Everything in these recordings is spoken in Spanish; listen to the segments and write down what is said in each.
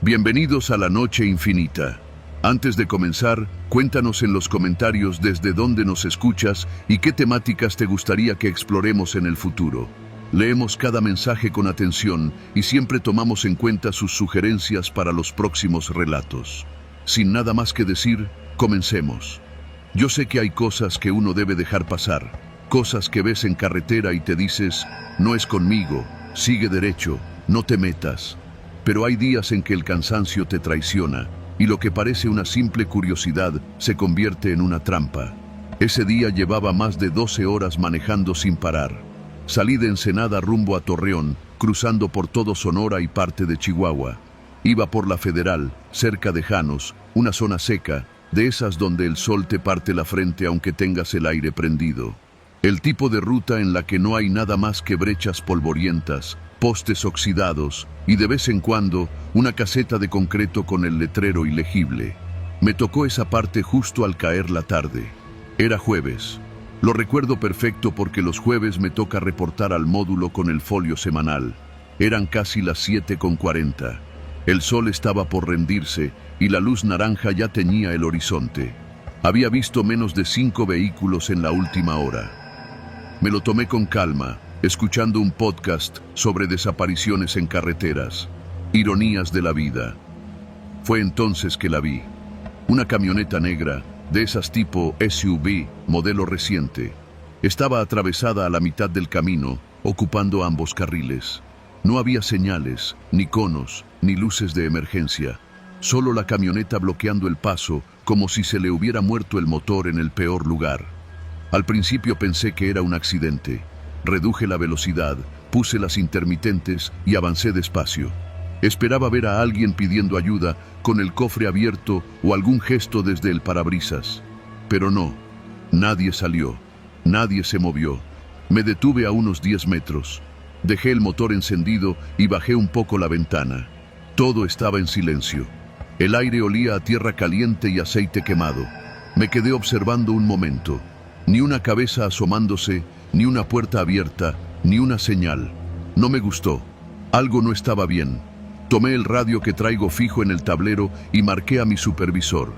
Bienvenidos a la Noche Infinita. Antes de comenzar, cuéntanos en los comentarios desde dónde nos escuchas y qué temáticas te gustaría que exploremos en el futuro. Leemos cada mensaje con atención y siempre tomamos en cuenta sus sugerencias para los próximos relatos. Sin nada más que decir, comencemos. Yo sé que hay cosas que uno debe dejar pasar, cosas que ves en carretera y te dices, no es conmigo, sigue derecho, no te metas. Pero hay días en que el cansancio te traiciona y lo que parece una simple curiosidad se convierte en una trampa. Ese día llevaba más de 12 horas manejando sin parar. Salí de Ensenada rumbo a Torreón, cruzando por todo Sonora y parte de Chihuahua. Iba por la Federal, cerca de Janos, una zona seca, de esas donde el sol te parte la frente aunque tengas el aire prendido. El tipo de ruta en la que no hay nada más que brechas polvorientas, postes oxidados y de vez en cuando una caseta de concreto con el letrero ilegible. Me tocó esa parte justo al caer la tarde. Era jueves. Lo recuerdo perfecto porque los jueves me toca reportar al módulo con el folio semanal. Eran casi las 7:40. El sol estaba por rendirse y la luz naranja ya teñía el horizonte. Había visto menos de 5 vehículos en la última hora. Me lo tomé con calma, escuchando un podcast sobre desapariciones en carreteras, ironías de la vida. Fue entonces que la vi. Una camioneta negra, de esas tipo SUV, modelo reciente. Estaba atravesada a la mitad del camino, ocupando ambos carriles. No había señales, ni conos, ni luces de emergencia. Solo la camioneta bloqueando el paso, como si se le hubiera muerto el motor en el peor lugar. Al principio pensé que era un accidente. Reduje la velocidad, puse las intermitentes y avancé despacio. Esperaba ver a alguien pidiendo ayuda, con el cofre abierto o algún gesto desde el parabrisas. Pero no, nadie salió, nadie se movió. Me detuve a unos 10 metros. Dejé el motor encendido y bajé un poco la ventana. Todo estaba en silencio. El aire olía a tierra caliente y aceite quemado. Me quedé observando un momento. Ni una cabeza asomándose, ni una puerta abierta, ni una señal. No me gustó. Algo no estaba bien. Tomé el radio que traigo fijo en el tablero y marqué a mi supervisor.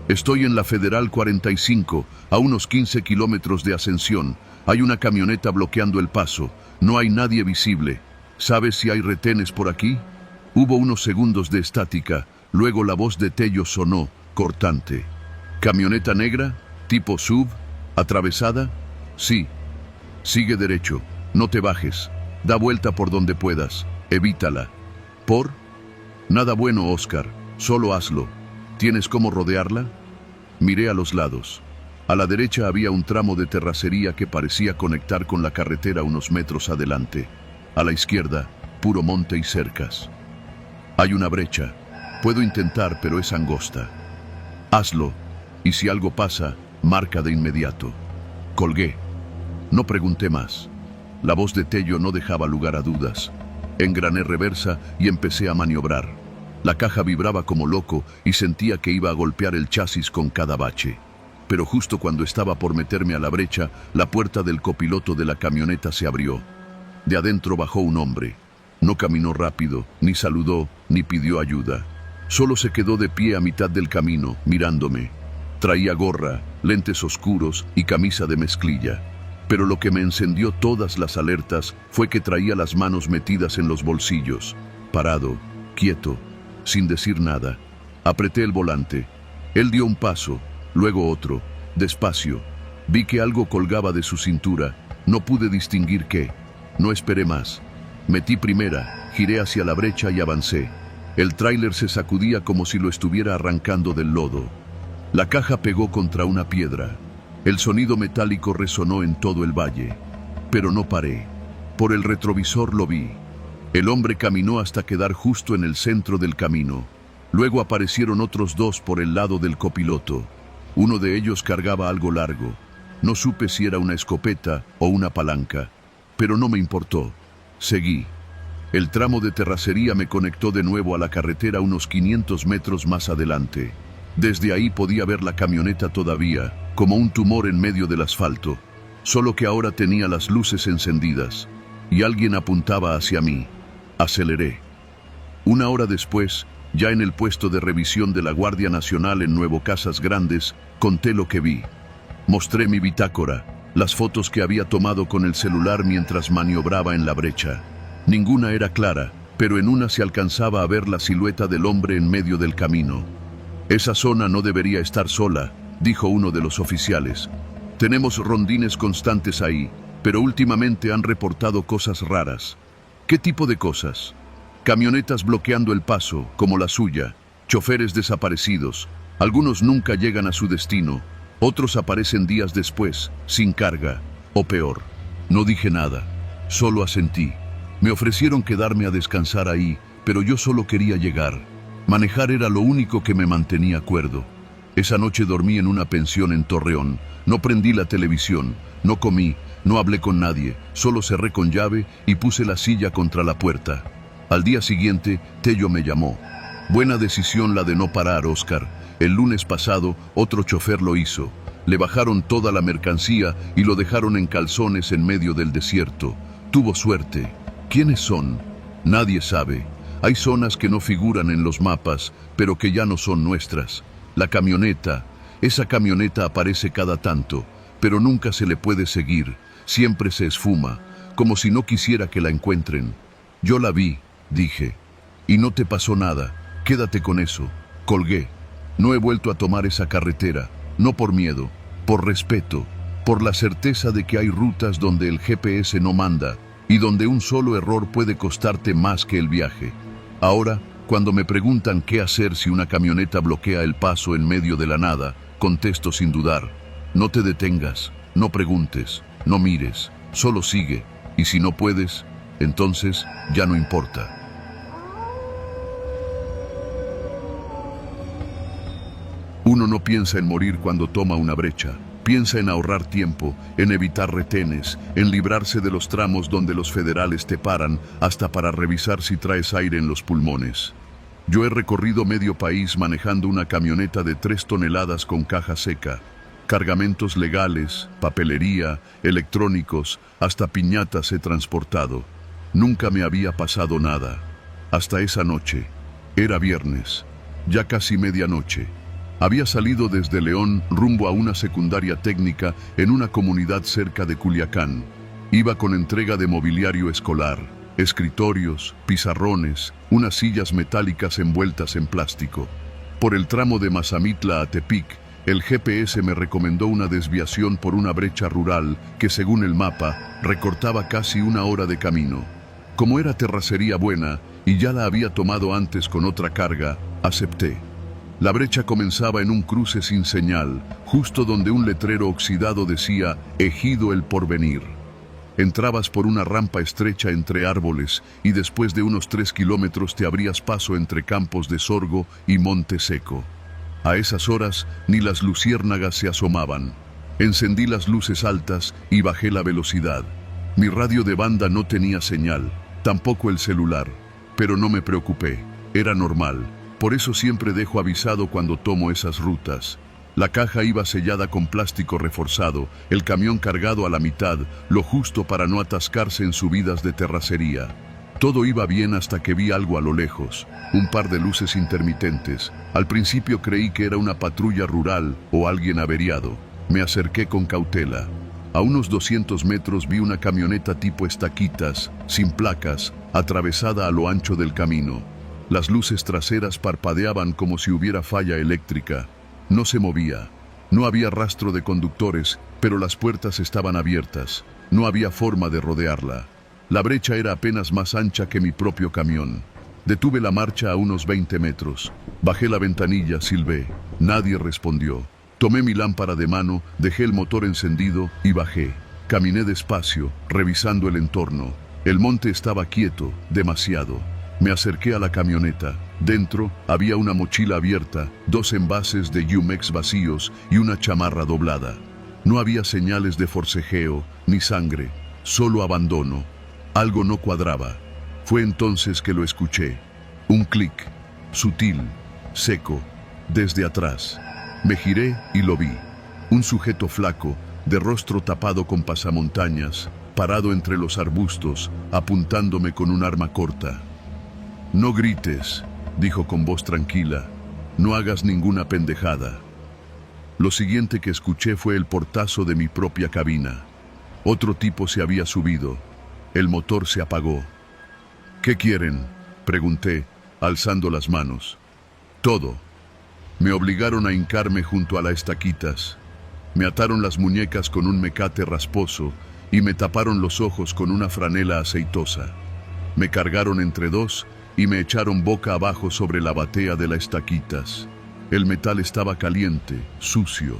Estoy en la Federal 45, a unos 15 kilómetros de Ascensión. Hay una camioneta bloqueando el paso. No hay nadie visible. ¿Sabes si hay retenes por aquí? Hubo unos segundos de estática. Luego la voz de Tello sonó, cortante. ¿Camioneta negra? ¿Tipo SUV? ¿Atravesada? Sí. Sigue derecho, no te bajes, da vuelta por donde puedas, evítala. ¿Por? Nada bueno, Oscar, solo hazlo. ¿Tienes cómo rodearla? Miré a los lados. A la derecha había un tramo de terracería que parecía conectar con la carretera unos metros adelante. A la izquierda, puro monte y cercas. Hay una brecha. Puedo intentar, pero es angosta. Hazlo, y si algo pasa, marca de inmediato. Colgué. No pregunté más. La voz de Tello no dejaba lugar a dudas. Engrané reversa y empecé a maniobrar. La caja vibraba como loco y sentía que iba a golpear el chasis con cada bache. Pero justo cuando estaba por meterme a la brecha, la puerta del copiloto de la camioneta se abrió. De adentro bajó un hombre. No caminó rápido, ni saludó, ni pidió ayuda. Solo se quedó de pie a mitad del camino, mirándome. Traía gorra, lentes oscuros y camisa de mezclilla. Pero lo que me encendió todas las alertas fue que traía las manos metidas en los bolsillos. Parado, quieto, sin decir nada. Apreté el volante. Él dio un paso, luego otro, despacio. Vi que algo colgaba de su cintura. No pude distinguir qué. No esperé más. Metí primera, giré hacia la brecha y avancé. El tráiler se sacudía como si lo estuviera arrancando del lodo. La caja pegó contra una piedra. El sonido metálico resonó en todo el valle. Pero no paré. Por el retrovisor lo vi. El hombre caminó hasta quedar justo en el centro del camino. Luego aparecieron otros dos por el lado del copiloto. Uno de ellos cargaba algo largo. No supe si era una escopeta o una palanca. Pero no me importó. Seguí. El tramo de terracería me conectó de nuevo a la carretera unos 500 metros más adelante. Desde ahí podía ver la camioneta todavía, como un tumor en medio del asfalto, solo que ahora tenía las luces encendidas, y alguien apuntaba hacia mí. Aceleré. Una hora después, Ya en el puesto de revisión de la Guardia Nacional en Nuevo Casas Grandes, conté lo que vi. Mostré mi bitácora, las fotos que había tomado con el celular mientras maniobraba en la brecha. Ninguna era clara, pero en una se alcanzaba a ver la silueta del hombre en medio del camino. Esa zona no debería estar sola, dijo uno de los oficiales. Tenemos rondines constantes ahí, pero últimamente han reportado cosas raras. ¿Qué tipo de cosas? Camionetas bloqueando el paso, como la suya, choferes desaparecidos. Algunos nunca llegan a su destino, otros aparecen días después, sin carga, o peor. No dije nada, solo asentí. Me ofrecieron quedarme a descansar ahí, pero yo solo quería llegar. Manejar era lo único que me mantenía cuerdo. Esa noche dormí en una pensión en Torreón. No prendí la televisión, no comí, no hablé con nadie, solo cerré con llave y puse la silla contra la puerta. Al día siguiente, Tello me llamó. Buena decisión la de no parar, Oscar. El lunes pasado, otro chofer lo hizo. Le bajaron toda la mercancía y lo dejaron en calzones en medio del desierto. Tuvo suerte. ¿Quiénes son? Nadie sabe. Hay zonas que no figuran en los mapas, pero que ya no son nuestras. La camioneta, esa camioneta aparece cada tanto, pero nunca se le puede seguir. Siempre se esfuma, como si no quisiera que la encuentren. Yo la vi, dije. Y no te pasó nada. Quédate con eso. Colgué. No he vuelto a tomar esa carretera, no por miedo, por respeto, por la certeza de que hay rutas donde el GPS no manda y donde un solo error puede costarte más que el viaje. Ahora, cuando me preguntan qué hacer si una camioneta bloquea el paso en medio de la nada, contesto sin dudar. No te detengas, no preguntes, no mires, solo sigue. Y si no puedes, entonces ya no importa. Uno no piensa en morir cuando toma una brecha. Piensa en ahorrar tiempo, en evitar retenes, en librarse de los tramos donde los federales te paran hasta para revisar si traes aire en los pulmones. Yo he recorrido medio país manejando una camioneta de 3 toneladas con caja seca, cargamentos legales, papelería, electrónicos, hasta piñatas he transportado. Nunca me había pasado nada. Hasta esa noche. Era viernes, ya casi medianoche. Había salido desde León rumbo a una secundaria técnica en una comunidad cerca de Culiacán. Iba con entrega de mobiliario escolar, escritorios, pizarrones, unas sillas metálicas envueltas en plástico. Por el tramo de Mazamitla a Tepic, el GPS me recomendó una desviación por una brecha rural que, según el mapa, recortaba casi 1 hora de camino. Como era terracería buena y ya la había tomado antes con otra carga, acepté. La brecha comenzaba en un cruce sin señal, justo donde un letrero oxidado decía Ejido El Porvenir. Entrabas por una rampa estrecha entre árboles y después de unos 3 kilómetros te abrías paso entre campos de sorgo y monte seco. A esas horas ni las luciérnagas se asomaban. Encendí las luces altas y bajé la velocidad. Mi radio de banda no tenía señal, tampoco el celular, pero no me preocupé, era normal. Por eso siempre dejo avisado cuando tomo esas rutas. La caja iba sellada con plástico reforzado, el camión cargado a la mitad, lo justo para no atascarse en subidas de terracería. Todo iba bien hasta que vi algo a lo lejos, un par de luces intermitentes. Al principio creí que era una patrulla rural o alguien averiado. Me acerqué con cautela. A unos 200 metros vi una camioneta tipo estaquitas, sin placas, atravesada a lo ancho del camino. Las luces traseras parpadeaban como si hubiera falla eléctrica. No se movía. No había rastro de conductores, pero las puertas estaban abiertas. No había forma de rodearla. La brecha era apenas más ancha que mi propio camión. Detuve la marcha a unos 20 metros. Bajé la ventanilla, silbé. Nadie respondió. Tomé mi lámpara de mano, dejé el motor encendido y bajé. Caminé despacio, revisando el entorno. El monte estaba quieto, demasiado. Me acerqué a la camioneta. Dentro había una mochila abierta, 2 envases de Jumex vacíos y una chamarra doblada. No había señales de forcejeo, ni sangre, solo abandono. Algo no cuadraba. Fue entonces que lo escuché. Un clic, sutil, seco, desde atrás. Me giré y lo vi. Un sujeto flaco, de rostro tapado con pasamontañas, parado entre los arbustos, apuntándome con un arma corta. No grites, dijo con voz tranquila. No hagas ninguna pendejada. Lo siguiente que escuché fue el portazo de mi propia cabina. Otro tipo se había subido. El motor se apagó. ¿Qué quieren?, pregunté, alzando las manos. Todo. Me obligaron a hincarme junto a las estaquitas. Me ataron las muñecas con un mecate rasposo y me taparon los ojos con una franela aceitosa. Me cargaron entre dos y me echaron boca abajo sobre la batea de las estaquitas. El metal estaba caliente, sucio.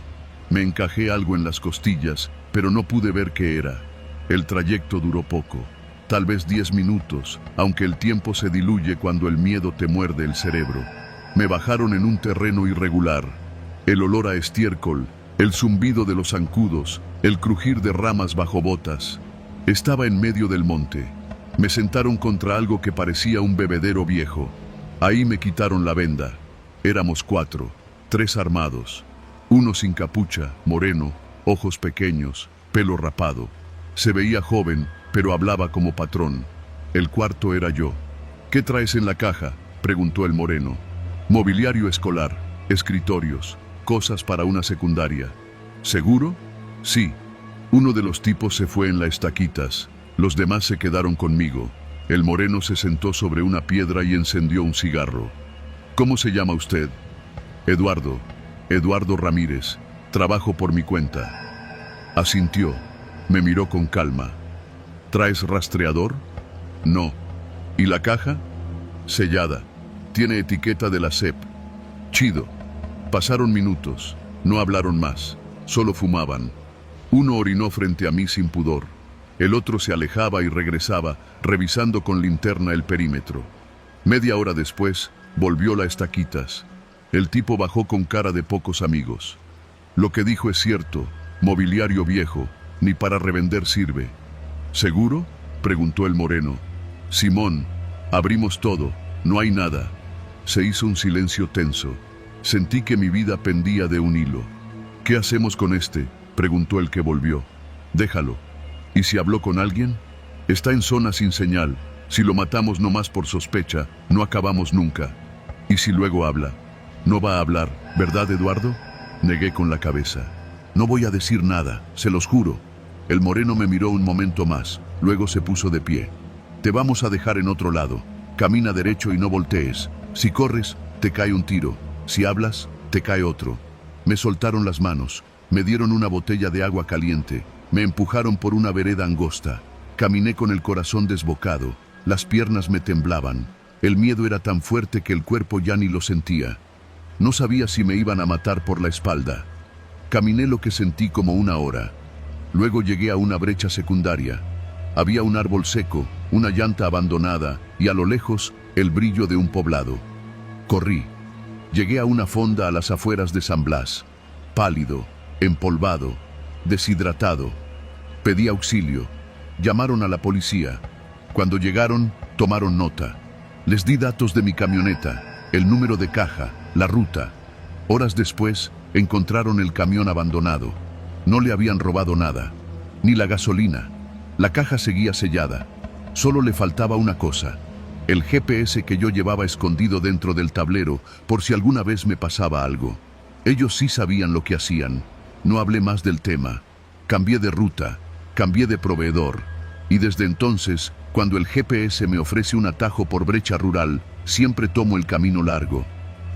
Me encajé algo en las costillas, pero no pude ver qué era. El trayecto duró poco, tal vez 10 minutos, aunque el tiempo se diluye cuando el miedo te muerde el cerebro. Me bajaron en un terreno irregular. El olor a estiércol, el zumbido de los zancudos, el crujir de ramas bajo botas. Estaba en medio del monte. Me sentaron contra algo que parecía un bebedero viejo. Ahí me quitaron la venda. Éramos 4, 3 armados. Uno sin capucha, moreno, ojos pequeños, pelo rapado. Se veía joven, pero hablaba como patrón. El cuarto era yo. ¿Qué traes en la caja?, preguntó el moreno. Mobiliario escolar, escritorios, cosas para una secundaria. ¿Seguro? Sí. Uno de los tipos se fue en las estaquitas. Los demás se quedaron conmigo. El moreno se sentó sobre una piedra y encendió un cigarro. ¿Cómo se llama usted? Eduardo. Eduardo Ramírez. Trabajo por mi cuenta. Asintió. Me miró con calma. ¿Traes rastreador? No. ¿Y la caja? Sellada. Tiene etiqueta de la SEP. Chido. Pasaron minutos. No hablaron más. Solo fumaban. Uno orinó frente a mí sin pudor. El otro se alejaba y regresaba, revisando con linterna el perímetro. Media hora después, volvió las estaquitas. El tipo bajó con cara de pocos amigos. Lo que dijo es cierto. Mobiliario viejo. Ni para revender sirve. ¿Seguro?, preguntó el moreno. Simón. Abrimos todo. No hay nada. Se hizo un silencio tenso. Sentí que mi vida pendía de un hilo. ¿Qué hacemos con este?, preguntó el que volvió. Déjalo. ¿Y si habló con alguien? Está en zona sin señal. Si lo matamos nomás por sospecha, no acabamos nunca. ¿Y si luego habla? No va a hablar, ¿verdad, Eduardo? Negué con la cabeza. No voy a decir nada, se los juro. El moreno me miró un momento más, luego se puso de pie. Te vamos a dejar en otro lado. Camina derecho y no voltees. Si corres, te cae un tiro. Si hablas, te cae otro. Me soltaron las manos. Me dieron una botella de agua caliente. Me empujaron por una vereda angosta. Caminé con el corazón desbocado. Las piernas me temblaban. El miedo era tan fuerte que el cuerpo ya ni lo sentía. No sabía si me iban a matar por la espalda. Caminé lo que sentí como una hora. Luego llegué a una brecha secundaria. Había un árbol seco, una llanta abandonada y a lo lejos el brillo de un poblado. Corrí. Llegué a una fonda a las afueras de San Blas. Pálido, empolvado, deshidratado. Pedí auxilio. Llamaron a la policía. Cuando llegaron, tomaron nota. Les di datos de mi camioneta, el número de caja, la ruta. Horas después, encontraron el camión abandonado. No le habían robado nada, ni la gasolina. La caja seguía sellada. Solo le faltaba una cosa: el GPS que yo llevaba escondido dentro del tablero por si alguna vez me pasaba algo. Ellos sí sabían lo que hacían. No hablé más del tema. Cambié de ruta, cambié de proveedor. Y desde entonces, cuando el GPS me ofrece un atajo por brecha rural, siempre tomo el camino largo.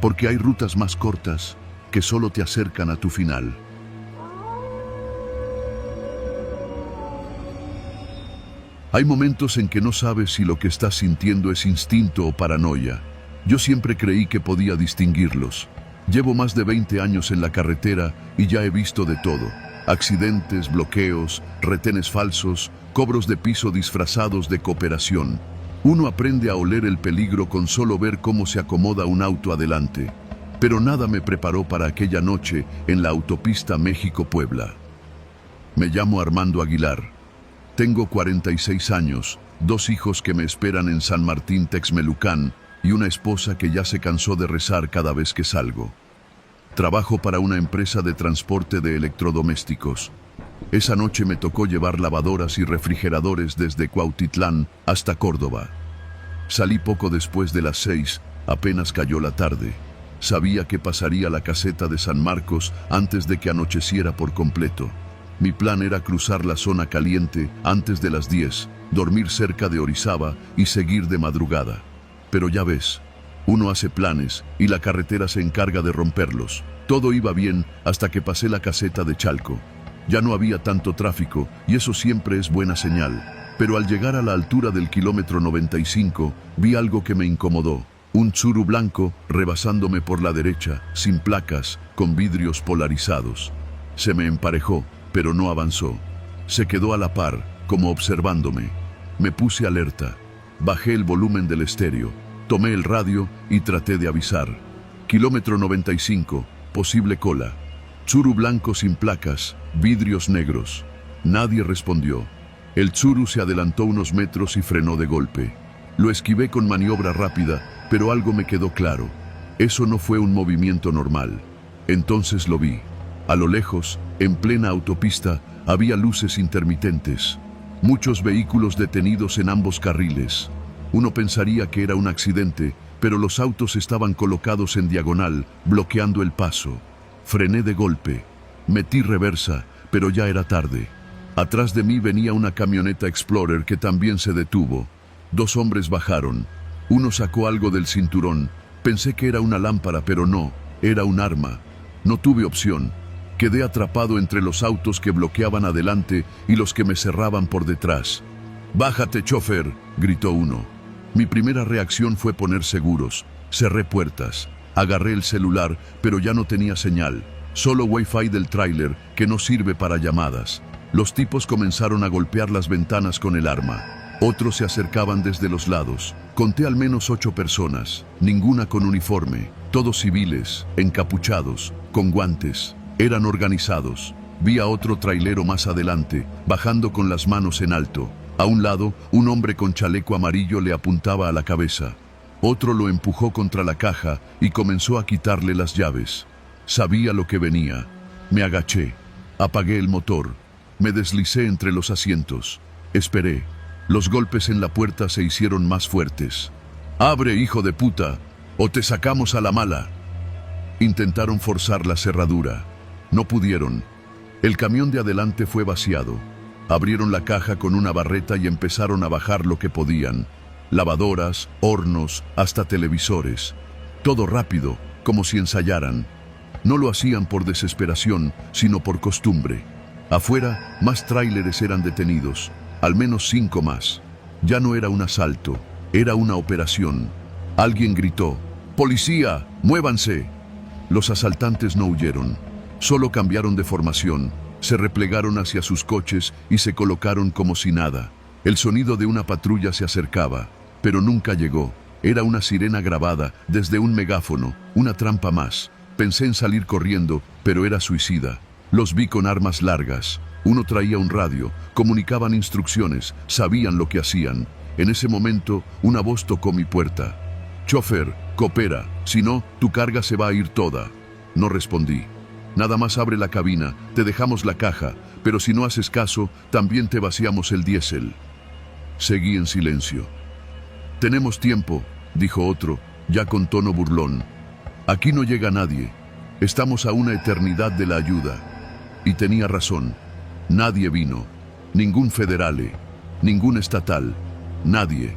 Porque hay rutas más cortas que solo te acercan a tu final. Hay momentos en que no sabes si lo que estás sintiendo es instinto o paranoia. Yo siempre creí que podía distinguirlos. Llevo más de 20 años en la carretera y ya he visto de todo. Accidentes, bloqueos, retenes falsos, cobros de piso disfrazados de cooperación. Uno aprende a oler el peligro con solo ver cómo se acomoda un auto adelante. Pero nada me preparó para aquella noche en la autopista México-Puebla. Me llamo Armando Aguilar. Tengo 46 años, 2 hijos que me esperan en San Martín Texmelucan y una esposa que ya se cansó de rezar cada vez que salgo. Trabajo para una empresa de transporte de electrodomésticos. Esa noche me tocó llevar lavadoras y refrigeradores desde Cuautitlán hasta Córdoba. Salí poco después de las 6 Apenas cayó la tarde. Sabía que pasaría la caseta de San Marcos antes de que anocheciera por completo. Mi plan era cruzar la zona caliente antes de las 10, dormir cerca de Orizaba y seguir de madrugada. Pero ya ves, uno hace planes y la carretera se encarga de romperlos. Todo iba bien hasta que pasé la caseta de Chalco. Ya no había tanto tráfico y eso siempre es buena señal. Pero al llegar a la altura del kilómetro 95, vi algo que me incomodó. Un Tsuru blanco rebasándome por la derecha, sin placas, con vidrios polarizados. Se me emparejó, pero no avanzó. Se quedó a la par, como observándome. Me puse alerta. Bajé el volumen del estéreo, tomé el radio y traté de avisar. Kilómetro 95, posible cola. Tsuru blanco sin placas, vidrios negros. Nadie respondió. El Tsuru se adelantó unos metros y frenó de golpe. Lo esquivé con maniobra rápida, pero algo me quedó claro. Eso no fue un movimiento normal. Entonces lo vi. A lo lejos, en plena autopista, había luces intermitentes. Muchos vehículos detenidos en ambos carriles. Uno pensaría que era un accidente, pero los autos estaban colocados en diagonal, bloqueando el paso. Frené de golpe. Metí reversa, pero ya era tarde. Atrás de mí venía una camioneta Explorer que también se detuvo. 2 hombres bajaron. Uno sacó algo del cinturón. Pensé que era una lámpara, pero no, era un arma. No tuve opción. Quedé atrapado entre los autos que bloqueaban adelante y los que me cerraban por detrás. «¡Bájate, chofer!», gritó uno. Mi primera reacción fue poner seguros. Cerré puertas. Agarré el celular, pero ya no tenía señal. Solo Wi-Fi del tráiler, que no sirve para llamadas. Los tipos comenzaron a golpear las ventanas con el arma. Otros se acercaban desde los lados. Conté al menos 8 personas, ninguna con uniforme, todos civiles, encapuchados, con guantes. Eran organizados. Vi a otro trailero más adelante, bajando con las manos en alto. A un lado, un hombre con chaleco amarillo le apuntaba a la cabeza. Otro lo empujó contra la caja y comenzó a quitarle las llaves. Sabía lo que venía. Me agaché. Apagué el motor. Me deslicé entre los asientos. Esperé. Los golpes en la puerta se hicieron más fuertes. «¡Abre, hijo de puta, o te sacamos a la mala!». Intentaron forzar la cerradura. No pudieron. El camión de adelante fue vaciado. Abrieron la caja con una barreta y empezaron a bajar lo que podían. Lavadoras, hornos, hasta televisores. Todo rápido, como si ensayaran. No lo hacían por desesperación, sino por costumbre. Afuera, más tráileres eran detenidos. Al menos 5 más. Ya no era un asalto, era una operación. Alguien gritó: «¡Policía, muévanse!». Los asaltantes no huyeron, solo cambiaron de formación, se replegaron hacia sus coches y se colocaron como si nada. El sonido de una patrulla se acercaba, pero nunca llegó. Era una sirena grabada desde un megáfono, una trampa más. Pensé en salir corriendo, pero era suicida. Los vi con armas largas. Uno traía un radio, comunicaban instrucciones, sabían lo que hacían. En ese momento, una voz tocó mi puerta. «Chofer, coopera, si no, tu carga se va a ir toda». No respondí. «Nada más abre la cabina, te dejamos la caja, pero si no haces caso, también te vaciamos el diésel». Seguí en silencio. «Tenemos tiempo», dijo otro, ya con tono burlón. «Aquí no llega nadie. Estamos a una eternidad de la ayuda». Y tenía razón. Nadie vino. Ningún federale, ningún estatal, nadie.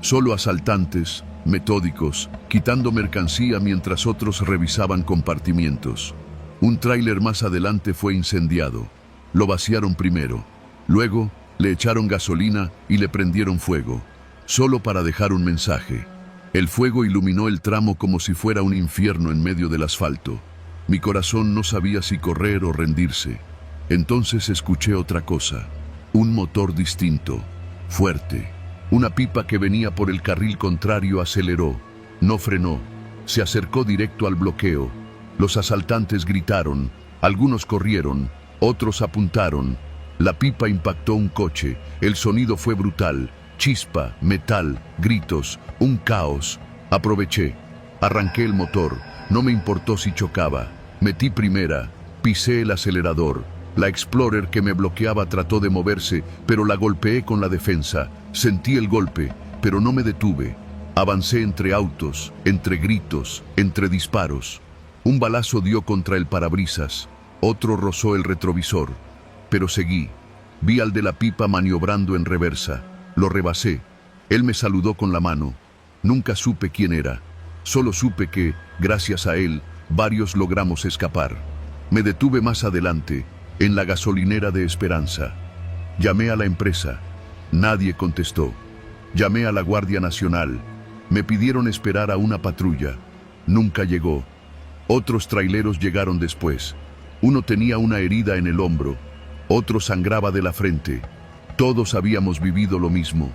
Solo asaltantes, metódicos, quitando mercancía mientras otros revisaban compartimientos. Un tráiler más adelante fue incendiado. Lo vaciaron primero. Luego, le echaron gasolina y le prendieron fuego, solo para dejar un mensaje. El fuego iluminó el tramo como si fuera un infierno en medio del asfalto. Mi corazón no sabía si correr o rendirse. Entonces escuché otra cosa. Un motor distinto, fuerte. Una pipa que venía por el carril contrario aceleró. No frenó. Se acercó directo al bloqueo. Los asaltantes gritaron. Algunos corrieron. Otros apuntaron. La pipa impactó un coche. El sonido fue brutal. Chispa, metal, gritos, un caos. Aproveché. Arranqué el motor. No me importó si chocaba. Metí primera. Pisé el acelerador. La Explorer que me bloqueaba trató de moverse, pero la golpeé con la defensa. Sentí el golpe, pero no me detuve. Avancé entre autos, entre gritos, entre disparos. Un balazo dio contra el parabrisas, otro rozó el retrovisor. Pero seguí. Vi al de la pipa maniobrando en reversa. Lo rebasé. Él me saludó con la mano. Nunca supe quién era. Solo supe que, gracias a él, varios logramos escapar. Me detuve más adelante, en la gasolinera de Esperanza. Llamé a la empresa. Nadie contestó. Llamé a la Guardia Nacional. Me pidieron esperar a una patrulla. Nunca llegó. Otros traileros llegaron después. Uno tenía una herida en el hombro. Otro sangraba de la frente. Todos habíamos vivido lo mismo.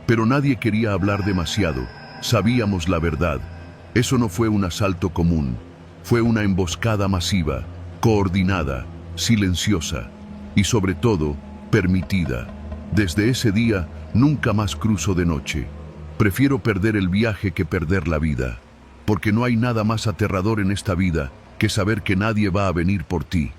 Pero nadie quería hablar demasiado. Sabíamos la verdad. Eso no fue un asalto común. Fue una emboscada masiva, coordinada, silenciosa y sobre todo, permitida. Desde ese día, nunca más cruzo de noche. Prefiero perder el viaje que perder la vida, porque no hay nada más aterrador en esta vida que saber que nadie va a venir por ti.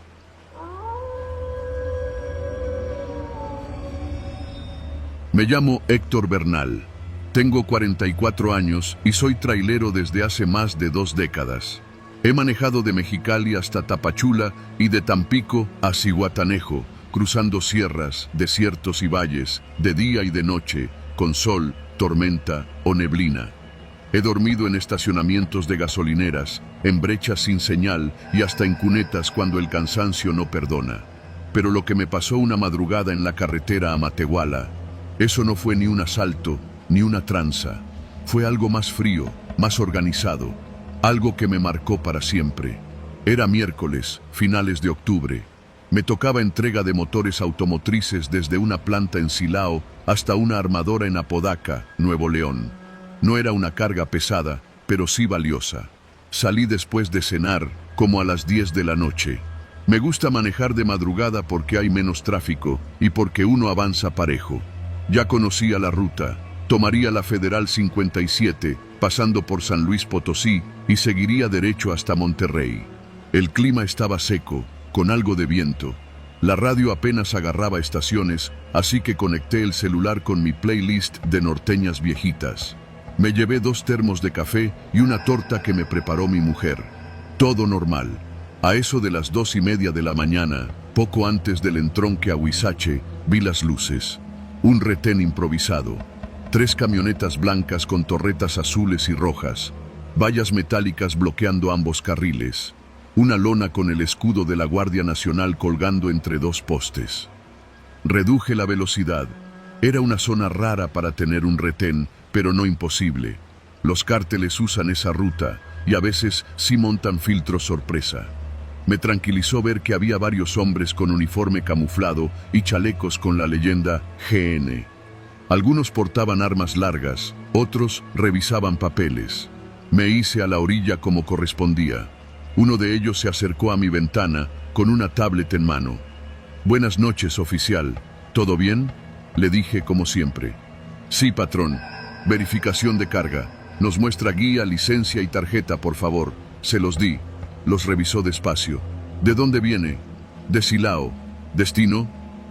Me llamo Héctor Bernal. Tengo 44 años y soy trailero desde hace más de 2 décadas. He manejado de Mexicali hasta Tapachula y de Tampico a Zihuatanejo, cruzando sierras, desiertos y valles, de día y de noche, con sol, tormenta o neblina. He dormido en estacionamientos de gasolineras, en brechas sin señal y hasta en cunetas cuando el cansancio no perdona. Pero lo que me pasó una madrugada en la carretera a Matehuala, eso no fue ni un asalto, ni una tranza. Fue algo más frío, más organizado, algo que me marcó para siempre. Era miércoles, finales de octubre. Me tocaba entrega de motores automotrices desde una planta en Silao hasta una armadora en Apodaca, Nuevo León. No era una carga pesada, pero sí valiosa. Salí después de cenar, como a las 10 de la noche. Me gusta manejar de madrugada porque hay menos tráfico y porque uno avanza parejo. Ya conocía la ruta. Tomaría la Federal 57, pasando por San Luis Potosí, y seguiría derecho hasta Monterrey. El clima estaba seco, con algo de viento. La radio apenas agarraba estaciones, así que conecté el celular con mi playlist de norteñas viejitas. Me llevé 2 termos de café y una torta que me preparó mi mujer. Todo normal. A eso de las 2:30 de la mañana, poco antes del entronque a Huizache, vi las luces. Un retén improvisado. 3 camionetas blancas con torretas azules y rojas. Vallas metálicas bloqueando ambos carriles. Una lona con el escudo de la Guardia Nacional colgando entre 2 postes. Reduje la velocidad. Era una zona rara para tener un retén, pero no imposible. Los cárteles usan esa ruta y a veces sí montan filtros sorpresa. Me tranquilizó ver que había varios hombres con uniforme camuflado y chalecos con la leyenda GN. Algunos portaban armas largas, otros revisaban papeles. Me hice a la orilla como correspondía. Uno de ellos se acercó a mi ventana con una tablet en mano. «Buenas noches, oficial. ¿Todo bien?», le dije como siempre. «Sí, patrón. Verificación de carga. Nos muestra guía, licencia y tarjeta, por favor». Se los di. Los revisó despacio. «¿De dónde viene?». «De Silao». «¿Destino?».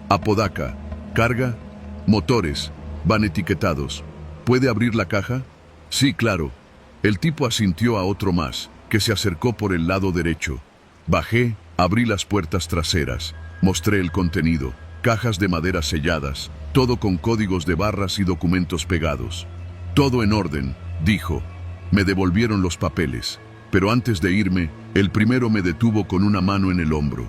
«Apodaca». «Carga?». «Motores. Van etiquetados». «¿Puede abrir la caja?». «Sí, claro». El tipo asintió a otro más, que se acercó por el lado derecho. Bajé, abrí las puertas traseras. Mostré el contenido. Cajas de madera selladas, todo con códigos de barras y documentos pegados. «Todo en orden», dijo. Me devolvieron los papeles. Pero antes de irme, el primero me detuvo con una mano en el hombro.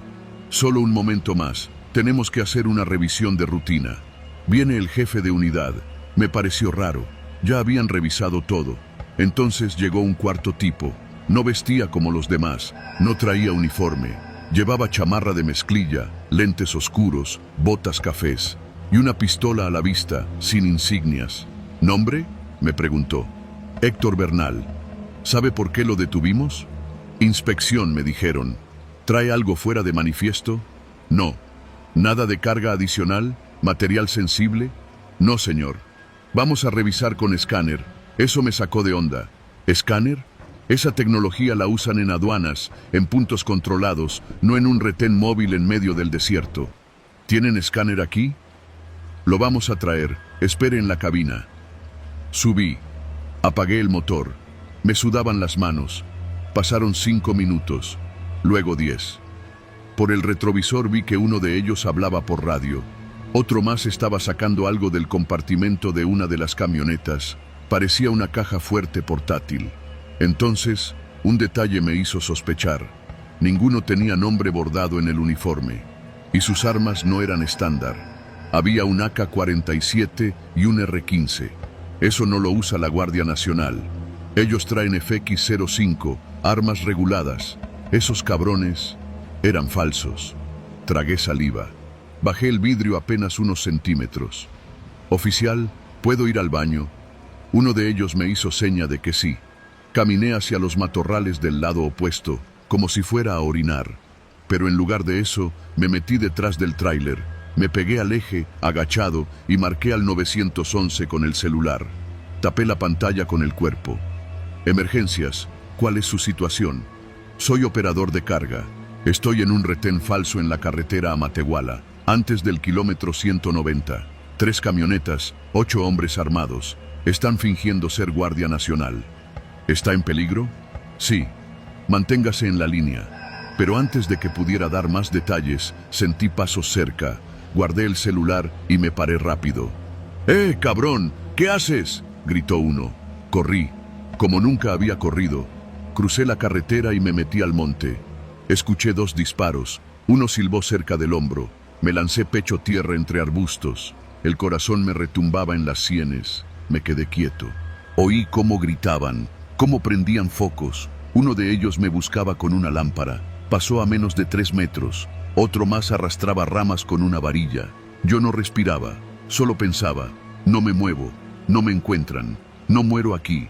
«Solo un momento más. Tenemos que hacer una revisión de rutina. Viene el jefe de unidad». Me pareció raro. Ya habían revisado todo. Entonces llegó un cuarto tipo. No vestía como los demás. No traía uniforme. Llevaba chamarra de mezclilla, lentes oscuros, botas cafés y una pistola a la vista, sin insignias. «¿Nombre?», me preguntó. «Héctor Bernal». «¿Sabe por qué lo detuvimos?». «Inspección», me dijeron. «¿Trae algo fuera de manifiesto?». «No». «¿Nada de carga adicional? ¿Material sensible?». «No, señor». «Vamos a revisar con escáner». Eso me sacó de onda. ¿Escáner? Esa tecnología la usan en aduanas, en puntos controlados, no en un retén móvil en medio del desierto. ¿Tienen escáner aquí? Lo vamos a traer. Espere en la cabina. Subí. Apagué el motor. Me sudaban las manos. Pasaron 5 minutos, luego 10. Por el retrovisor vi que uno de ellos hablaba por radio. Otro más estaba sacando algo del compartimento de una de las camionetas. Parecía una caja fuerte portátil. Entonces, un detalle me hizo sospechar. Ninguno tenía nombre bordado en el uniforme. Y sus armas no eran estándar. Había un AK-47 y un R-15. Eso no lo usa la Guardia Nacional. Ellos traen FX-05, armas reguladas. Esos cabrones eran falsos. Tragué saliva. Bajé el vidrio apenas unos centímetros. «Oficial, ¿puedo ir al baño?» Uno de ellos me hizo seña de que sí. Caminé hacia los matorrales del lado opuesto, como si fuera a orinar. Pero en lugar de eso, me metí detrás del tráiler. Me pegué al eje, agachado, y marqué al 911 con el celular. Tapé la pantalla con el cuerpo. «Emergencias, ¿cuál es su situación?» «Soy operador de carga. Estoy en un retén falso en la carretera a Matehuala, antes del kilómetro 190. 3 camionetas, 8 hombres armados. Están fingiendo ser Guardia Nacional. ¿Está en peligro?» «Sí. Manténgase en la línea». Pero antes de que pudiera dar más detalles, sentí pasos cerca. Guardé el celular y me paré rápido. Cabrón! ¿Qué haces?», gritó uno. Corrí. Como nunca había corrido. Crucé la carretera y me metí al monte. Escuché 2 disparos. Uno silbó cerca del hombro. Me lancé pecho tierra entre arbustos. El corazón me retumbaba en las sienes. Me quedé quieto. Oí cómo gritaban, cómo prendían focos. Uno de ellos me buscaba con una lámpara. Pasó a menos de 3 metros. Otro más arrastraba ramas con una varilla. Yo no respiraba. Solo pensaba, no me muevo, no me encuentran, no muero aquí.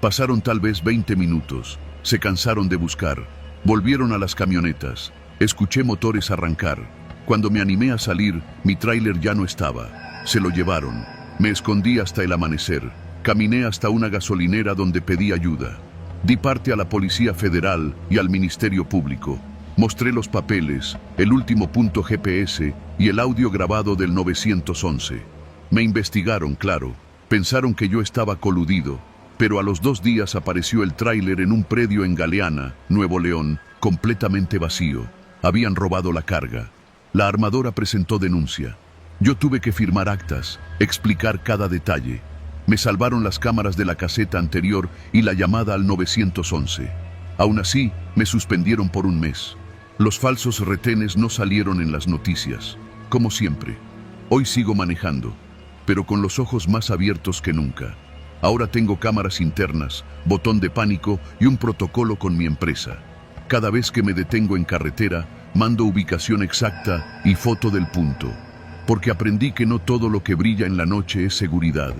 Pasaron tal vez 20 minutos. Se cansaron de buscar. Volvieron a las camionetas. Escuché motores arrancar. Cuando me animé a salir, mi tráiler ya no estaba. Se lo llevaron. Me escondí hasta el amanecer. Caminé hasta una gasolinera donde pedí ayuda. Di parte a la Policía Federal y al Ministerio Público. Mostré los papeles, el último punto GPS y el audio grabado del 911. Me investigaron, claro. Pensaron que yo estaba coludido. Pero a los 2 días apareció el tráiler en un predio en Galeana, Nuevo León, completamente vacío. Habían robado la carga. La armadora presentó denuncia. Yo tuve que firmar actas, explicar cada detalle. Me salvaron las cámaras de la caseta anterior y la llamada al 911. Aún así, me suspendieron por 1 mes. Los falsos retenes no salieron en las noticias, como siempre. Hoy sigo manejando, pero con los ojos más abiertos que nunca. Ahora tengo cámaras internas, botón de pánico y un protocolo con mi empresa. Cada vez que me detengo en carretera, mando ubicación exacta y foto del punto. Porque aprendí que no todo lo que brilla en la noche es seguridad.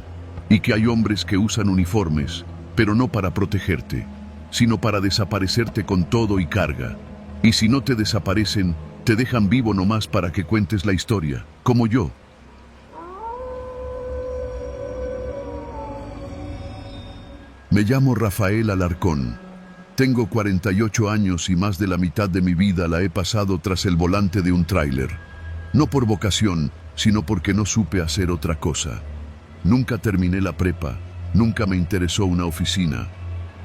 Y que hay hombres que usan uniformes, pero no para protegerte, sino para desaparecerte con todo y carga. Y si no te desaparecen, te dejan vivo nomás para que cuentes la historia, como yo. Me llamo Rafael Alarcón. Tengo 48 años y más de la mitad de mi vida la he pasado tras el volante de un tráiler. No por vocación, sino porque no supe hacer otra cosa. Nunca terminé la prepa, nunca me interesó una oficina.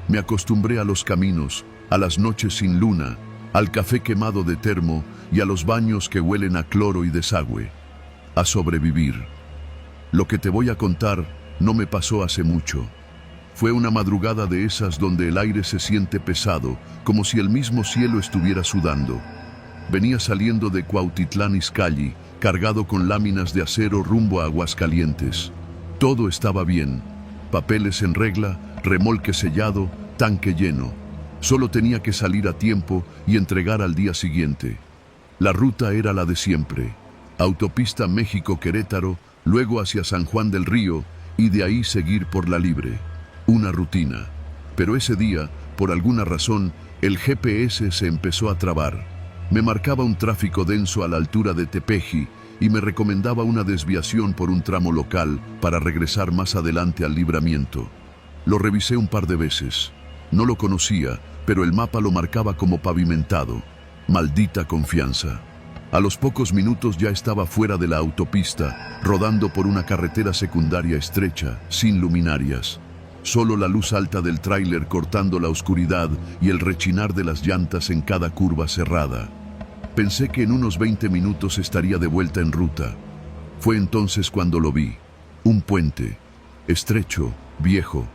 Me acostumbré a los caminos, a las noches sin luna, al café quemado de termo y a los baños que huelen a cloro y desagüe. A sobrevivir. Lo que te voy a contar no me pasó hace mucho. Fue una madrugada de esas donde el aire se siente pesado, como si el mismo cielo estuviera sudando. Venía saliendo de Cuautitlán Izcalli, cargado con láminas de acero rumbo a Aguascalientes. Todo estaba bien. Papeles en regla, remolque sellado, tanque lleno. Solo tenía que salir a tiempo y entregar al día siguiente. La ruta era la de siempre. Autopista México-Querétaro, luego hacia San Juan del Río y de ahí seguir por la Libre. Una rutina. Pero ese día, por alguna razón, el GPS se empezó a trabar. Me marcaba un tráfico denso a la altura de Tepeji y me recomendaba una desviación por un tramo local para regresar más adelante al Libramiento. Lo revisé un par de veces. No lo conocía, pero el mapa lo marcaba como pavimentado. Maldita confianza. A los pocos minutos ya estaba fuera de la autopista, rodando por una carretera secundaria estrecha, sin luminarias. Solo la luz alta del tráiler cortando la oscuridad y el rechinar de las llantas en cada curva cerrada. Pensé que en unos 20 minutos estaría de vuelta en ruta. Fue entonces cuando lo vi. Un puente, estrecho, viejo,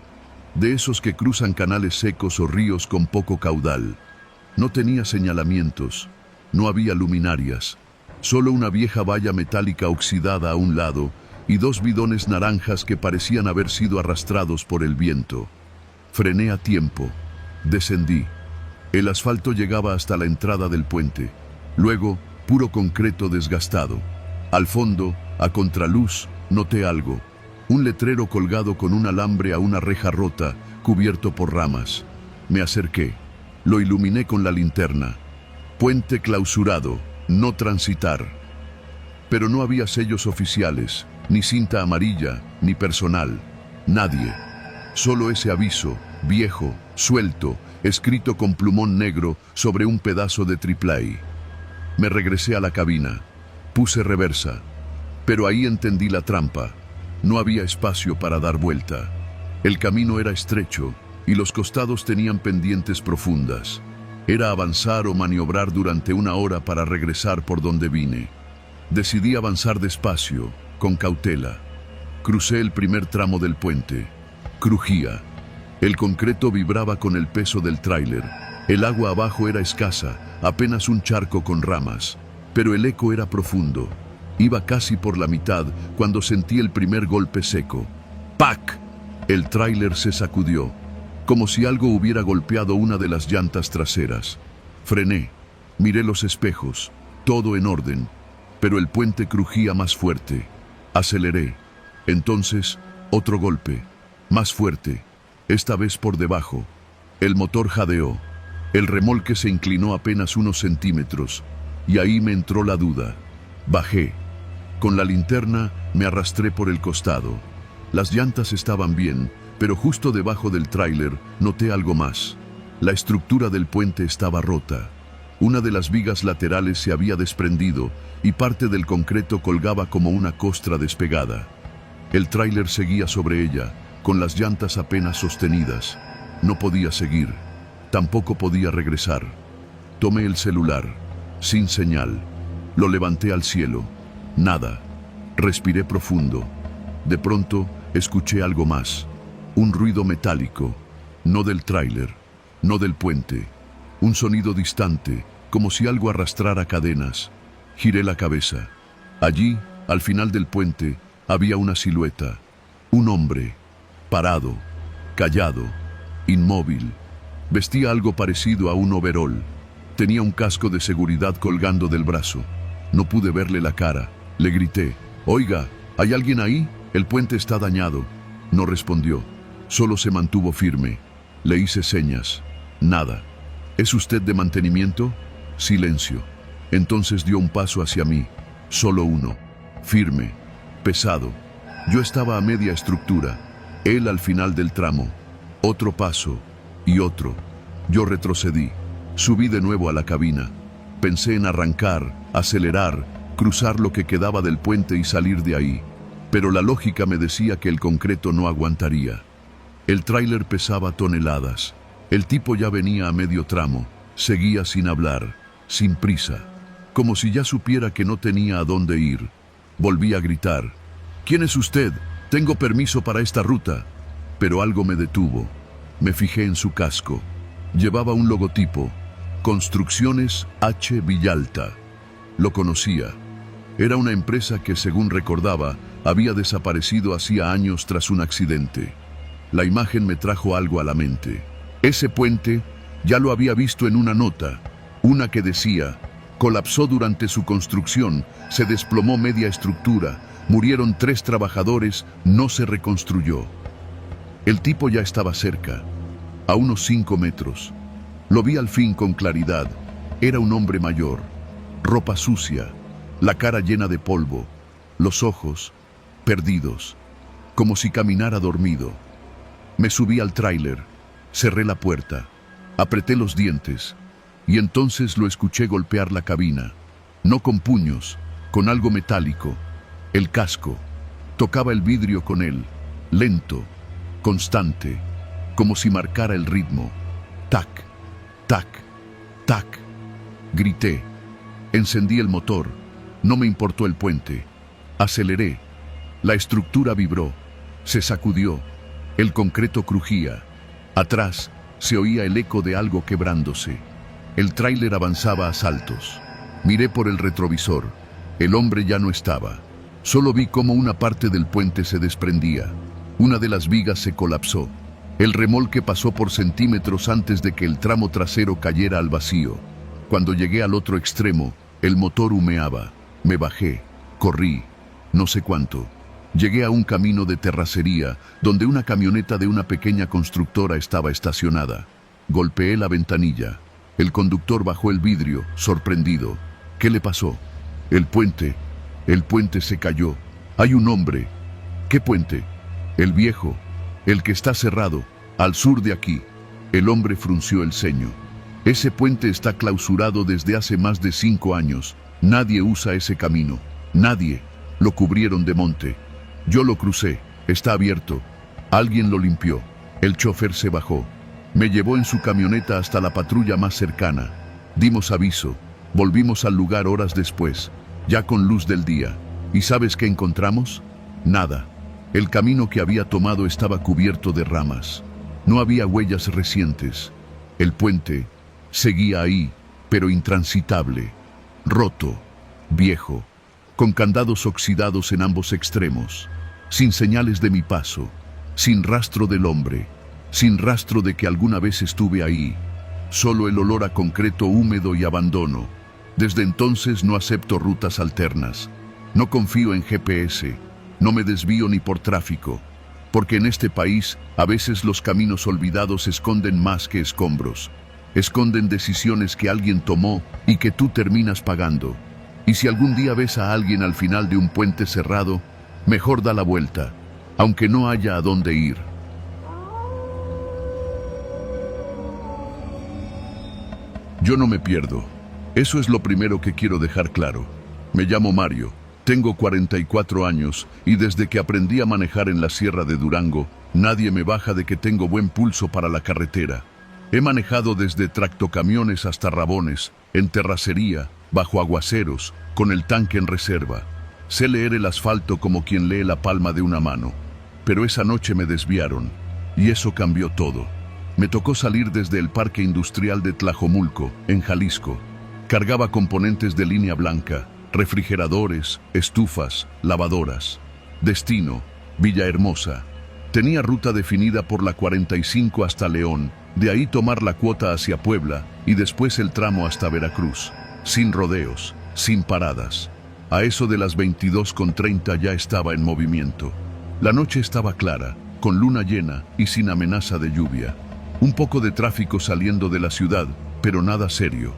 de esos que cruzan canales secos o ríos con poco caudal. No tenía señalamientos, no había luminarias, solo una vieja valla metálica oxidada a un lado y dos bidones naranjas que parecían haber sido arrastrados por el viento. Frené a tiempo, descendí. El asfalto llegaba hasta la entrada del puente, luego puro concreto desgastado. Al fondo, a contraluz, noté algo. Un letrero colgado con un alambre a una reja rota, cubierto por ramas. Me acerqué. Lo iluminé con la linterna. Puente clausurado, no transitar. Pero no había sellos oficiales, ni cinta amarilla, ni personal. Nadie. Solo ese aviso, viejo, suelto, escrito con plumón negro sobre un pedazo de triplay. Me regresé a la cabina. Puse reversa. Pero ahí entendí la trampa. No había espacio para dar vuelta. El camino era estrecho y los costados tenían pendientes profundas. Era avanzar o maniobrar durante una hora para regresar por donde vine. Decidí avanzar despacio, con cautela. Crucé el primer tramo del puente. Crujía. El concreto vibraba con el peso del tráiler. El agua abajo era escasa, apenas un charco con ramas. Pero el eco era profundo. Iba casi por la mitad cuando sentí el primer golpe seco. ¡Pac! El tráiler se sacudió, como si algo hubiera golpeado una de las llantas traseras. Frené, miré los espejos, todo en orden, pero el puente crujía más fuerte. Aceleré. Entonces, otro golpe, más fuerte, esta vez por debajo. El motor jadeó. El remolque se inclinó apenas unos centímetros, y ahí me entró la duda. Bajé. Con la linterna me arrastré por el costado. Las llantas estaban bien, pero justo debajo del tráiler noté algo más. La estructura del puente estaba rota. Una de las vigas laterales se había desprendido y parte del concreto colgaba como una costra despegada. El tráiler seguía sobre ella, con las llantas apenas sostenidas. No podía seguir. Tampoco podía regresar. Tomé el celular, sin señal. Lo levanté al cielo. Nada. Respiré profundo. De pronto, escuché algo más. Un ruido metálico. No del tráiler, no del puente. Un sonido distante, como si algo arrastrara cadenas. Giré la cabeza. Allí, al final del puente, había una silueta. Un hombre. Parado. Callado. Inmóvil. Vestía algo parecido a un overol. Tenía un casco de seguridad colgando del brazo. No pude verle la cara. Le grité: «Oiga, ¿hay alguien ahí? El puente está dañado». No respondió. Solo se mantuvo firme. Le hice señas. Nada. ¿Es usted de mantenimiento? Silencio. Entonces dio un paso hacia mí. Solo uno. Firme. Pesado. Yo estaba a media estructura. Él al final del tramo. Otro paso. Y otro. Yo retrocedí. Subí de nuevo a la cabina. Pensé en arrancar, acelerar, cruzar lo que quedaba del puente y salir de ahí. Pero la lógica me decía que el concreto no aguantaría. El tráiler pesaba toneladas. El tipo ya venía a medio tramo. Seguía sin hablar, sin prisa, como si ya supiera que no tenía a dónde ir. Volví a gritar: «¿Quién es usted? Tengo permiso para esta ruta». Pero algo me detuvo. Me fijé en su casco. Llevaba un logotipo: Construcciones H. Villalta. Lo conocía. Era una empresa que, según recordaba, había desaparecido hacía años tras un accidente. La imagen me trajo algo a la mente. Ese puente ya lo había visto en una nota, una que decía: colapsó durante su construcción, se desplomó media estructura, murieron 3 trabajadores, no se reconstruyó. El tipo ya estaba cerca, a unos 5 metros. Lo vi al fin con claridad. Era un hombre mayor, ropa sucia, la cara llena de polvo, los ojos perdidos, como si caminara dormido. Me subí al tráiler, cerré la puerta, apreté los dientes y entonces lo escuché golpear la cabina, no con puños, con algo metálico. El casco. Tocaba el vidrio con él, lento, constante, como si marcara el ritmo. Tac, tac, tac. Grité. Encendí el motor. No me importó el puente. Aceleré. La estructura vibró. Se sacudió. El concreto crujía. Atrás se oía el eco de algo quebrándose. El tráiler avanzaba a saltos. Miré por el retrovisor. El hombre ya no estaba. Solo vi cómo una parte del puente se desprendía. Una de las vigas se colapsó. El remolque pasó por centímetros antes de que el tramo trasero cayera al vacío. Cuando llegué al otro extremo, el motor humeaba. Me bajé, corrí, no sé cuánto. Llegué a un camino de terracería, donde una camioneta de una pequeña constructora estaba estacionada. Golpeé la ventanilla. El conductor bajó el vidrio, sorprendido. ¿Qué le pasó? El puente se cayó. Hay un hombre. ¿Qué puente? El viejo, el que está cerrado, al sur de aquí. El hombre frunció el ceño. Ese puente está clausurado desde hace más de 5 años. Nadie usa ese camino. Nadie. Lo cubrieron de monte. Yo lo crucé. Está abierto. Alguien lo limpió. El chofer se bajó. Me llevó en su camioneta hasta la patrulla más cercana. Dimos aviso. Volvimos al lugar horas después, ya con luz del día. ¿Y sabes qué encontramos? Nada. El camino que había tomado estaba cubierto de ramas. No había huellas recientes. El puente seguía ahí, pero intransitable, roto, viejo, con candados oxidados en ambos extremos, sin señales de mi paso, sin rastro del hombre, sin rastro de que alguna vez estuve ahí, solo el olor a concreto húmedo y abandono. Desde entonces no acepto rutas alternas, no confío en GPS, no me desvío ni por tráfico, porque en este país a veces los caminos olvidados esconden más que escombros. Esconden decisiones que alguien tomó y que tú terminas pagando. Y si algún día ves a alguien al final de un puente cerrado, mejor da la vuelta, aunque no haya a dónde ir. Yo no me pierdo. Eso es lo primero que quiero dejar claro. Me llamo Mario, tengo 44 años y desde que aprendí a manejar en la Sierra de Durango, nadie me baja de que tengo buen pulso para la carretera. He manejado desde tractocamiones hasta rabones, en terracería, bajo aguaceros, con el tanque en reserva. Sé leer el asfalto como quien lee la palma de una mano. Pero esa noche me desviaron, y eso cambió todo. Me tocó salir desde el Parque Industrial de Tlajomulco, en Jalisco. Cargaba componentes de línea blanca, refrigeradores, estufas, lavadoras. Destino, Villahermosa. Tenía ruta definida por la 45 hasta León, de ahí tomar la cuota hacia Puebla y después el tramo hasta Veracruz, sin rodeos, sin paradas. A eso de las 22:30 ya estaba en movimiento. La noche estaba clara, con luna llena y sin amenaza de lluvia. Un poco de tráfico saliendo de la ciudad, pero nada serio.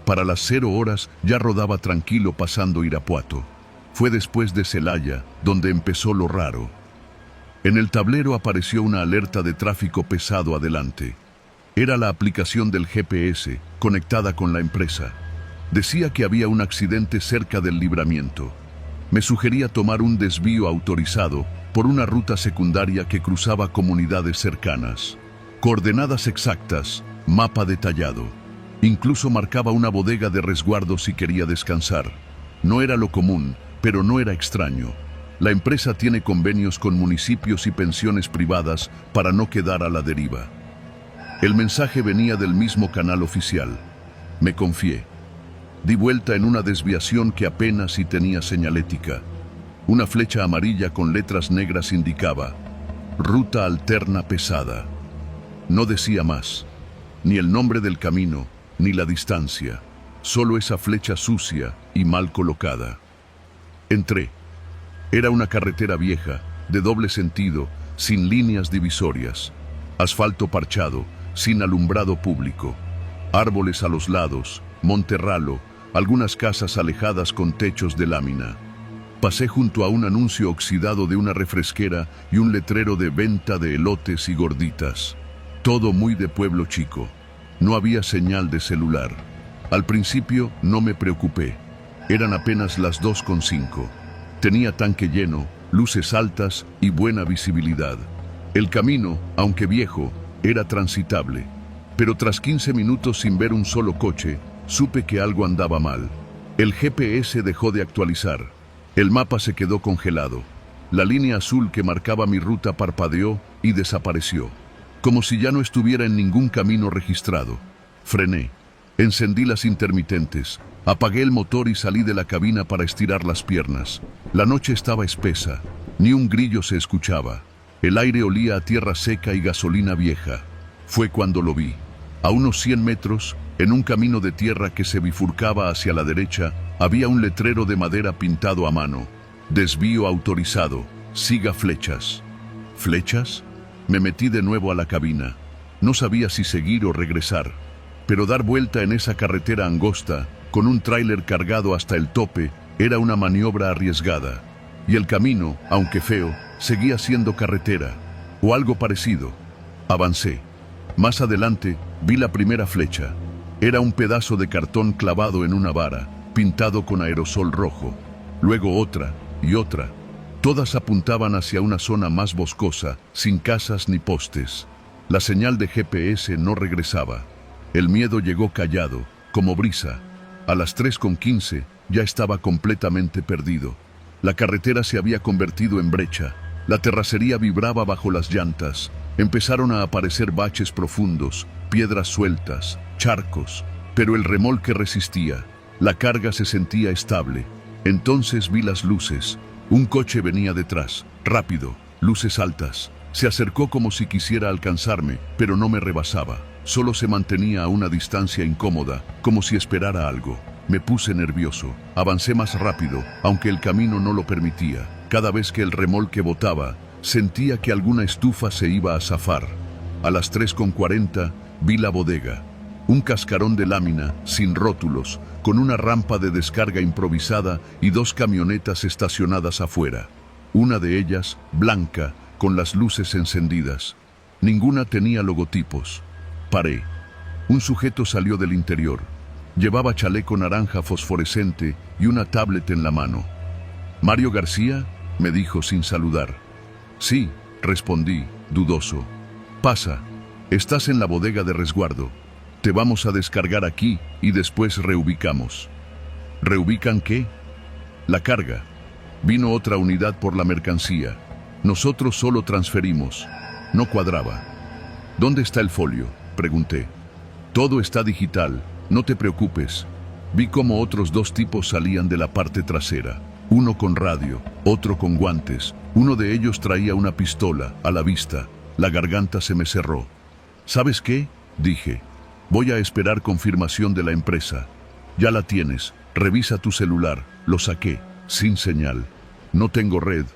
Para las 0 horas ya rodaba tranquilo pasando Irapuato. Fue después de Celaya donde empezó lo raro. En el tablero apareció una alerta de tráfico pesado adelante. Era la aplicación del GPS, conectada con la empresa. Decía que había un accidente cerca del libramiento. Me sugería tomar un desvío autorizado por una ruta secundaria que cruzaba comunidades cercanas. Coordenadas exactas, mapa detallado. Incluso marcaba una bodega de resguardo si quería descansar. No era lo común, pero no era extraño. La empresa tiene convenios con municipios y pensiones privadas para no quedar a la deriva. El mensaje venía del mismo canal oficial. Me confié. Di vuelta en una desviación que apenas si tenía señalética. Una flecha amarilla con letras negras indicaba: ruta alterna pesada. No decía más, ni el nombre del camino, ni la distancia, solo esa flecha sucia y mal colocada. Entré. Era una carretera vieja, de doble sentido, sin líneas divisorias. Asfalto parchado, sin alumbrado público. Árboles a los lados, monterralo, algunas casas alejadas con techos de lámina. Pasé junto a un anuncio oxidado de una refresquera y un letrero de venta de elotes y gorditas. Todo muy de pueblo chico. No había señal de celular. Al principio no me preocupé. Eran apenas las 2:05. Tenía tanque lleno, luces altas y buena visibilidad. El camino, aunque viejo, era transitable. Pero tras 15 minutos sin ver un solo coche, supe que algo andaba mal. El GPS dejó de actualizar. El mapa se quedó congelado. La línea azul que marcaba mi ruta parpadeó y desapareció, como si ya no estuviera en ningún camino registrado. Frené, encendí las intermitentes, apagué el motor y salí de la cabina para estirar las piernas. La noche estaba espesa, ni un grillo se escuchaba. El aire olía a tierra seca y gasolina vieja. Fue cuando lo vi. A unos 100 metros, en un camino de tierra que se bifurcaba hacia la derecha, había un letrero de madera pintado a mano. Desvío autorizado, siga flechas. ¿Flechas? Me metí de nuevo a la cabina. No sabía si seguir o regresar, pero dar vuelta en esa carretera angosta, con un tráiler cargado hasta el tope, era una maniobra arriesgada. Y el camino, aunque feo, seguía siendo carretera, o algo parecido. Avancé. Más adelante, vi la primera flecha. Era un pedazo de cartón clavado en una vara, pintado con aerosol rojo. Luego otra y otra. Todas apuntaban hacia una zona más boscosa, sin casas ni postes. La señal de GPS no regresaba. El miedo llegó callado, como brisa. A las 3:15 ya estaba completamente perdido. La carretera se había convertido en brecha. La terracería vibraba bajo las llantas. Empezaron a aparecer baches profundos, piedras sueltas, charcos. Pero el remolque resistía. La carga se sentía estable. Entonces vi las luces. Un coche venía detrás, rápido, luces altas. Se acercó como si quisiera alcanzarme, pero no me rebasaba. Solo se mantenía a una distancia incómoda, como si esperara algo. Me puse nervioso. Avancé más rápido, aunque el camino no lo permitía. Cada vez que el remolque botaba, sentía que alguna estufa se iba a zafar. A las 3:40 vi la bodega. Un cascarón de lámina, sin rótulos, con una rampa de descarga improvisada y 2 camionetas estacionadas afuera. Una de ellas, blanca, con las luces encendidas. Ninguna tenía logotipos. Paré. Un sujeto salió del interior. Llevaba chaleco naranja fosforescente y una tablet en la mano. «¿Mario García?», me dijo sin saludar. «Sí», respondí, dudoso. «Pasa. Estás en la bodega de resguardo. Te vamos a descargar aquí y después reubicamos». ¿Reubican qué? La carga. Vino otra unidad por la mercancía. Nosotros solo transferimos. No cuadraba. ¿Dónde está el folio?, pregunté. «Todo está digital, no te preocupes». Vi cómo otros 2 tipos salían de la parte trasera. Uno con radio, otro con guantes. Uno de ellos traía una pistola, a la vista. La garganta se me cerró. «¿Sabes qué?», dije. «Voy a esperar confirmación de la empresa». «Ya la tienes. Revisa tu celular». Lo saqué, sin señal. «No tengo red».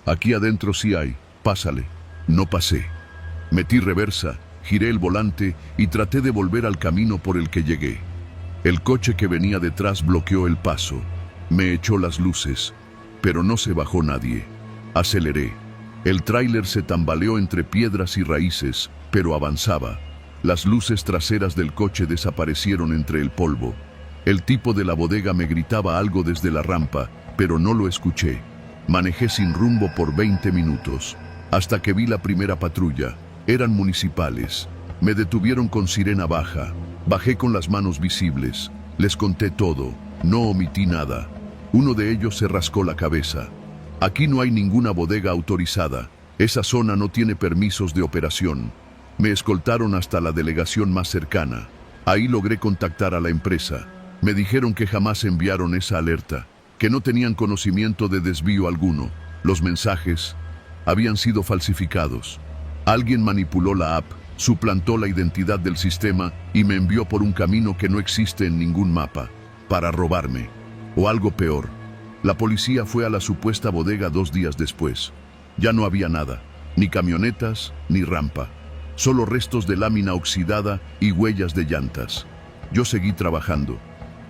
«Aquí adentro sí hay. Pásale». No pasé. Metí reversa, giré el volante y traté de volver al camino por el que llegué. El coche que venía detrás bloqueó el paso. Me echó las luces, pero no se bajó nadie. Aceleré. El tráiler se tambaleó entre piedras y raíces, pero avanzaba. Las luces traseras del coche desaparecieron entre el polvo. El tipo de la bodega me gritaba algo desde la rampa, pero no lo escuché. Manejé sin rumbo por 20 minutos, hasta que vi la primera patrulla. Eran municipales. Me detuvieron con sirena baja. Bajé con las manos visibles. Les conté todo. No omití nada. Uno de ellos se rascó la cabeza. «Aquí no hay ninguna bodega autorizada. Esa zona no tiene permisos de operación». Me escoltaron hasta la delegación más cercana. Ahí logré contactar a la empresa. Me dijeron que jamás enviaron esa alerta, que no tenían conocimiento de desvío alguno. Los mensajes habían sido falsificados. Alguien manipuló la app, suplantó la identidad del sistema y me envió por un camino que no existe en ningún mapa, para robarme. O algo peor. La policía fue a la supuesta bodega 2 días después. Ya no había nada, ni camionetas, ni rampa. Solo restos de lámina oxidada y huellas de llantas. Yo seguí trabajando,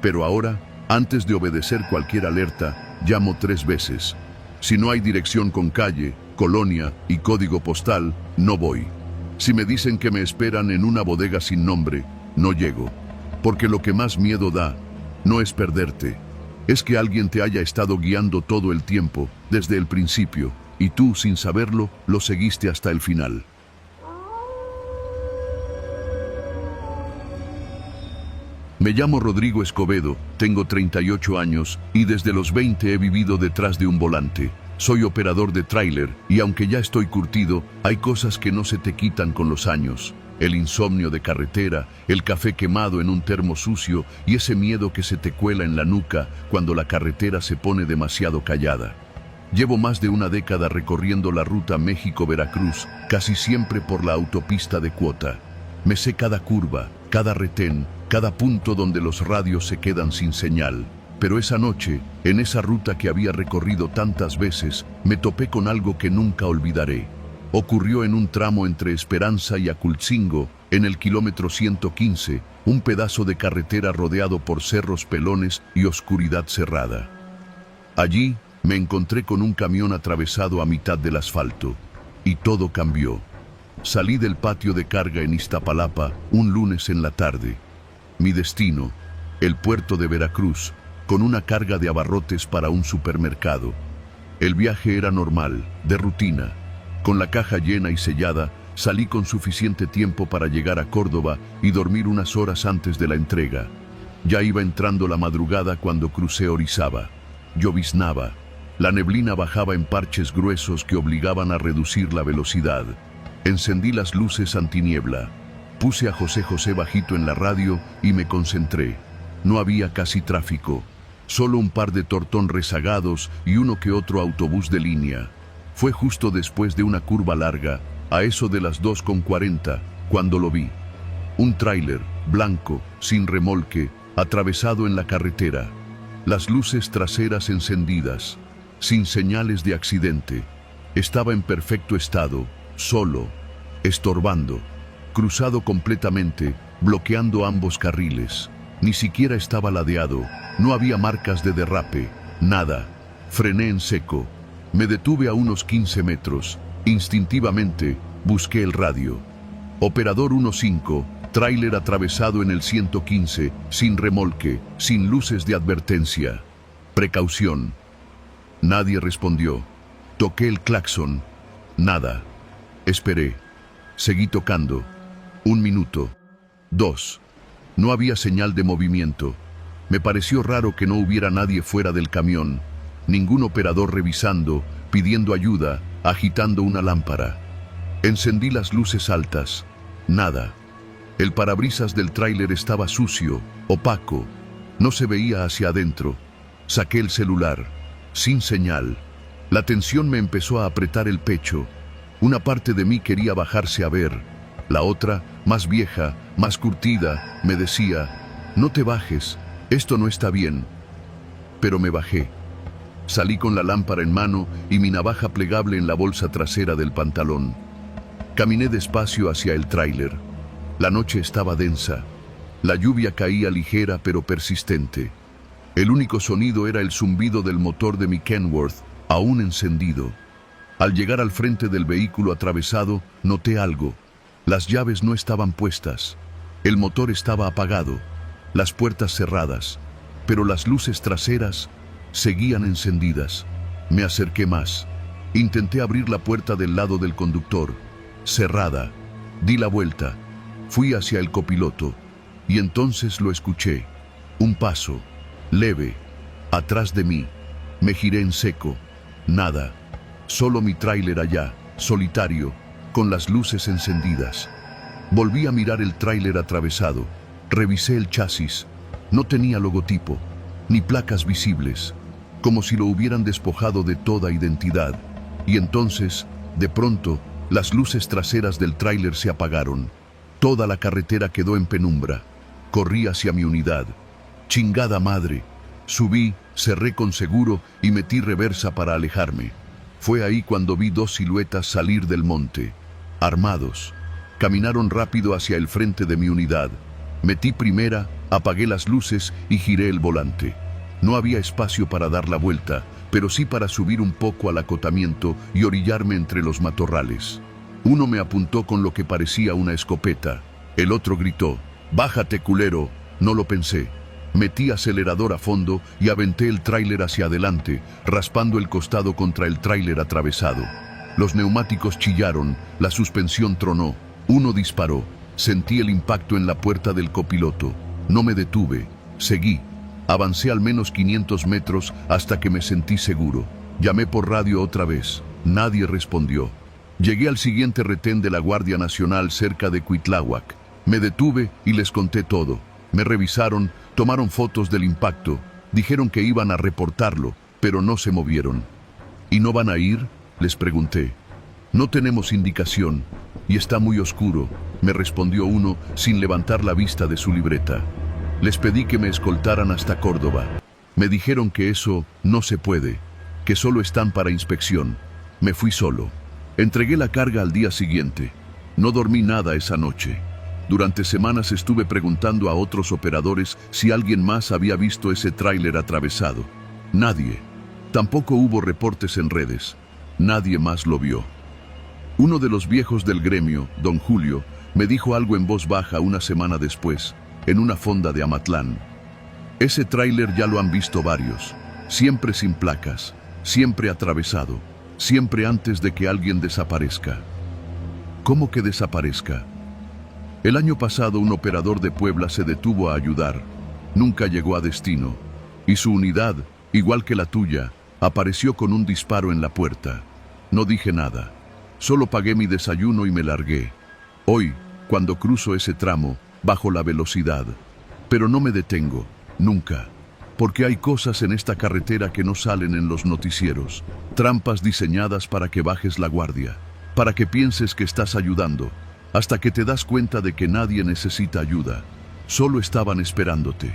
pero ahora, antes de obedecer cualquier alerta, llamo 3 veces. Si no hay dirección con calle, colonia y código postal, no voy. Si me dicen que me esperan en una bodega sin nombre, no llego. Porque lo que más miedo da no es perderte, es que alguien te haya estado guiando todo el tiempo, desde el principio. y tú, sin saberlo, lo seguiste hasta el final. Me llamo Rodrigo Escobedo, tengo 38 años y desde los 20 he vivido detrás de un volante. Soy operador de tráiler y aunque ya estoy curtido, hay cosas que no se te quitan con los años. El insomnio de carretera, el café quemado en un termo sucio y ese miedo que se te cuela en la nuca cuando la carretera se pone demasiado callada. Llevo más de una década recorriendo la ruta México-Veracruz, casi siempre por la autopista de cuota. Me sé cada curva, cada retén, cada punto donde los radios se quedan sin señal. Pero esa noche, en esa ruta que había recorrido tantas veces, me topé con algo que nunca olvidaré. Ocurrió en un tramo entre Esperanza y Acultzingo, en el kilómetro 115, un pedazo de carretera rodeado por cerros pelones y oscuridad cerrada. Allí me encontré con un camión atravesado a mitad del asfalto, y todo cambió. Salí del patio de carga en Iztapalapa un lunes en la tarde. Mi destino, el puerto de Veracruz, con una carga de abarrotes para un supermercado. El viaje era normal, de rutina. Con la caja llena y sellada, salí con suficiente tiempo para llegar a Córdoba y dormir unas horas antes de la entrega. Ya iba entrando la madrugada cuando crucé Orizaba. Lloviznaba. La neblina bajaba en parches gruesos que obligaban a reducir la velocidad. Encendí las luces antiniebla. Puse a José José bajito en la radio y me concentré. No había casi tráfico. Solo un par de tortón rezagados y uno que otro autobús de línea. Fue justo después de una curva larga, a eso de las 2:40, cuando lo vi. Un tráiler, blanco, sin remolque, atravesado en la carretera. Las luces traseras encendidas, sin señales de accidente. Estaba en perfecto estado, solo, estorbando, cruzado completamente, bloqueando ambos carriles. Ni siquiera estaba ladeado, no había marcas de derrape, nada. Frené en seco. Me detuve a unos 15 metros. Instintivamente, busqué el radio. Operador 15, tráiler atravesado en el 115, sin remolque, sin luces de advertencia. Precaución. Nadie respondió. Toqué el claxon. Nada. Esperé. Seguí tocando. 1 minuto. 2. No había señal de movimiento. Me pareció raro que no hubiera nadie fuera del camión. Ningún operador revisando, pidiendo ayuda, agitando una lámpara. Encendí las luces altas. Nada. El parabrisas del tráiler estaba sucio, opaco. No se veía hacia adentro. Saqué el celular. Sin señal. La tensión me empezó a apretar el pecho. Una parte de mí quería bajarse a ver. La otra, más vieja, más curtida, me decía, no te bajes, esto no está bien. Pero me bajé. Salí con la lámpara en mano y mi navaja plegable en la bolsa trasera del pantalón. Caminé despacio hacia el tráiler. La noche estaba densa. La lluvia caía ligera pero persistente. El único sonido era el zumbido del motor de mi Kenworth, aún encendido. Al llegar al frente del vehículo atravesado, noté algo. Las llaves no estaban puestas. El motor estaba apagado, las puertas cerradas, pero las luces traseras seguían encendidas. Me acerqué más. Intenté abrir la puerta del lado del conductor. Cerrada. Di la vuelta. Fui hacia el copiloto. Y entonces lo escuché. Un paso. Leve. Atrás de mí. Me giré en seco. Nada. Solo mi tráiler allá, solitario, con las luces encendidas. Volví a mirar el tráiler atravesado. Revisé el chasis. No tenía logotipo, ni placas visibles, como si lo hubieran despojado de toda identidad. Y entonces, de pronto, las luces traseras del tráiler se apagaron. Toda la carretera quedó en penumbra. Corrí hacia mi unidad. Chingada madre. Subí, cerré con seguro y metí reversa para alejarme. Fue ahí cuando vi 2 siluetas salir del monte, armados. Caminaron rápido hacia el frente de mi unidad. Metí primera, apagué las luces y giré el volante. No había espacio para dar la vuelta, pero sí para subir un poco al acotamiento y orillarme entre los matorrales. Uno me apuntó con lo que parecía una escopeta. El otro gritó, «Bájate, culero». No lo pensé. Metí acelerador a fondo y aventé el tráiler hacia adelante, raspando el costado contra el tráiler atravesado. Los neumáticos chillaron, la suspensión tronó, uno disparó. Sentí el impacto en la puerta del copiloto. No me detuve, seguí. Avancé al menos 500 metros hasta que me sentí seguro. Llamé por radio otra vez. Nadie respondió. Llegué al siguiente retén de la Guardia Nacional cerca de Cuitláhuac. Me detuve y les conté todo. Me revisaron, tomaron fotos del impacto. Dijeron que iban a reportarlo, pero no se movieron. ¿Y no van a ir?, les pregunté. No tenemos indicación, y está muy oscuro, me respondió uno sin levantar la vista de su libreta. Les pedí que me escoltaran hasta Córdoba. Me dijeron que eso no se puede, que solo están para inspección. Me fui solo. Entregué la carga al día siguiente. No dormí nada esa noche. Durante semanas estuve preguntando a otros operadores si alguien más había visto ese tráiler atravesado. Nadie. Tampoco hubo reportes en redes. Nadie más lo vio. Uno de los viejos del gremio, don Julio, me dijo algo en voz baja una semana después, en una fonda de Amatlán. Ese tráiler ya lo han visto varios, siempre sin placas, siempre atravesado, siempre antes de que alguien desaparezca. ¿Cómo que desaparezca? El año pasado un operador de Puebla se detuvo a ayudar. Nunca llegó a destino. Y su unidad, igual que la tuya, apareció con un disparo en la puerta. No dije nada. Solo pagué mi desayuno y me largué. Hoy, cuando cruzo ese tramo, bajo la velocidad. Pero no me detengo, nunca. Porque hay cosas en esta carretera que no salen en los noticieros. Trampas diseñadas para que bajes la guardia. Para que pienses que estás ayudando. Hasta que te das cuenta de que nadie necesita ayuda. Solo estaban esperándote.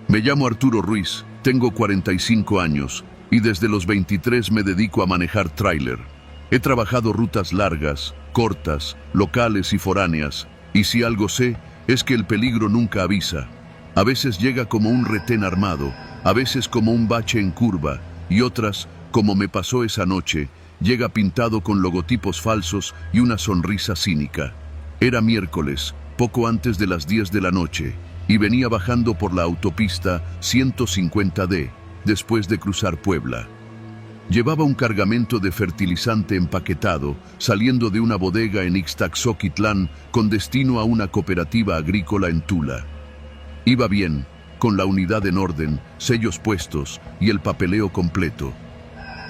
Me llamo Arturo Ruiz, tengo 45 años y desde los 23 me dedico a manejar tráiler. He trabajado rutas largas, cortas, locales y foráneas, y si algo sé, es que el peligro nunca avisa. A veces llega como un retén armado, a veces como un bache en curva, y otras, como me pasó esa noche, llega pintado con logotipos falsos y una sonrisa cínica. Era miércoles, poco antes de las 10 de la noche, y venía bajando por la autopista 150D, después de cruzar Puebla. Llevaba un cargamento de fertilizante empaquetado, saliendo de una bodega en Ixtaxoquitlán, con destino a una cooperativa agrícola en Tula. Iba bien, con la unidad en orden, sellos puestos y el papeleo completo.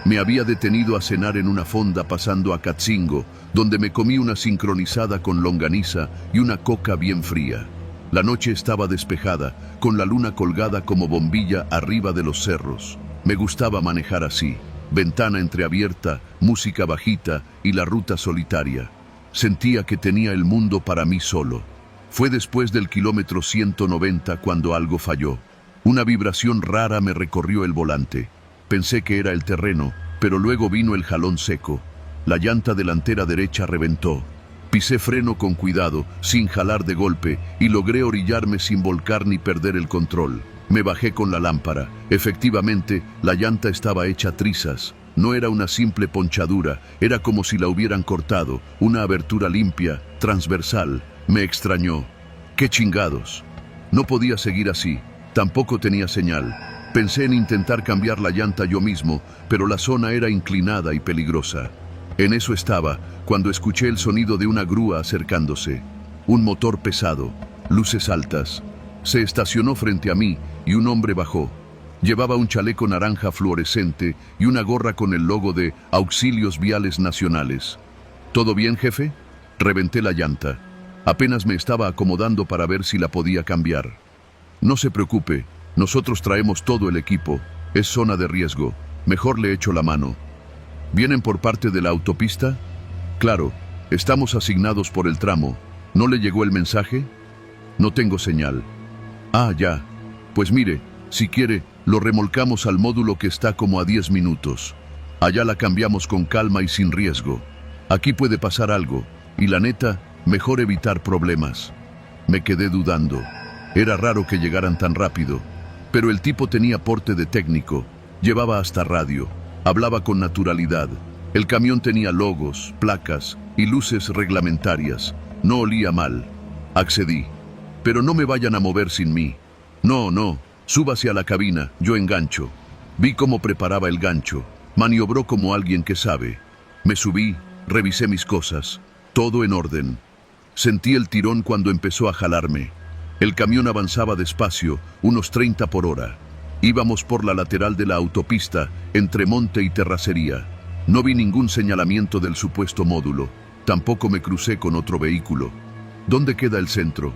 Me había detenido a cenar en una fonda pasando a Catzingo, donde me comí una sincronizada con longaniza y una coca bien fría. La noche estaba despejada, con la luna colgada como bombilla arriba de los cerros. Me gustaba manejar así, ventana entreabierta, música bajita y la ruta solitaria. Sentía que tenía el mundo para mí solo. Fue después del kilómetro 190 cuando algo falló. Una vibración rara me recorrió el volante. Pensé que era el terreno, pero luego vino el jalón seco. La llanta delantera derecha reventó. Pisé freno con cuidado, sin jalar de golpe, y logré orillarme sin volcar ni perder el control. Me bajé con la lámpara. Efectivamente, la llanta estaba hecha trizas. No era una simple ponchadura, era como si la hubieran cortado, una abertura limpia, transversal. Me extrañó. ¡Qué chingados! No podía seguir así. Tampoco tenía señal. Pensé en intentar cambiar la llanta yo mismo, pero la zona era inclinada y peligrosa. En eso estaba, cuando escuché el sonido de una grúa acercándose. Un motor pesado, luces altas. Se estacionó frente a mí y un hombre bajó. Llevaba un chaleco naranja fluorescente y una gorra con el logo de Auxilios Viales Nacionales. ¿Todo bien, jefe? Reventé la llanta. Apenas me estaba acomodando para ver si la podía cambiar. No se preocupe, nosotros traemos todo el equipo. Es zona de riesgo. Mejor le echo la mano. ¿Vienen por parte de la autopista? Claro, estamos asignados por el tramo. ¿No le llegó el mensaje? No tengo señal. Ah, ya. Pues mire, si quiere, lo remolcamos al módulo que está como a 10 minutos. Allá la cambiamos con calma y sin riesgo. Aquí puede pasar algo, y la neta, mejor evitar problemas. Me quedé dudando. Era raro que llegaran tan rápido, pero el tipo tenía porte de técnico, llevaba hasta radio, hablaba con naturalidad. El camión tenía logos, placas y luces reglamentarias. No olía mal. Accedí. Pero no me vayan a mover sin mí. No, no, súbase a la cabina, yo engancho. Vi cómo preparaba el gancho. Maniobró como alguien que sabe. Me subí, revisé mis cosas. Todo en orden. Sentí el tirón cuando empezó a jalarme. El camión avanzaba despacio, unos 30 por hora. Íbamos por la lateral de la autopista, entre monte y terracería. No vi ningún señalamiento del supuesto módulo. Tampoco me crucé con otro vehículo. ¿Dónde queda el centro?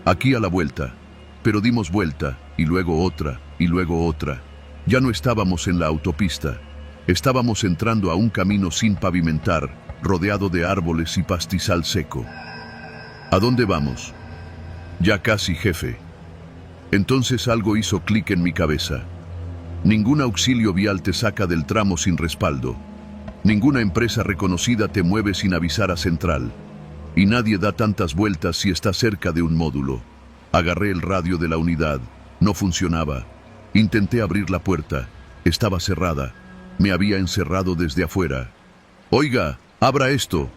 Aquí a la vuelta. Pero dimos vuelta, y luego otra, y luego otra. Ya no estábamos en la autopista. Estábamos entrando a un camino sin pavimentar, rodeado de árboles y pastizal seco. ¿A dónde vamos? Ya casi, jefe. Entonces algo hizo clic en mi cabeza. Ningún auxilio vial te saca del tramo sin respaldo. Ninguna empresa reconocida te mueve sin avisar a central. Y nadie da tantas vueltas si está cerca de un módulo. Agarré el radio de la unidad. No funcionaba. Intenté abrir la puerta. Estaba cerrada. Me había encerrado desde afuera. «Oiga, abra esto».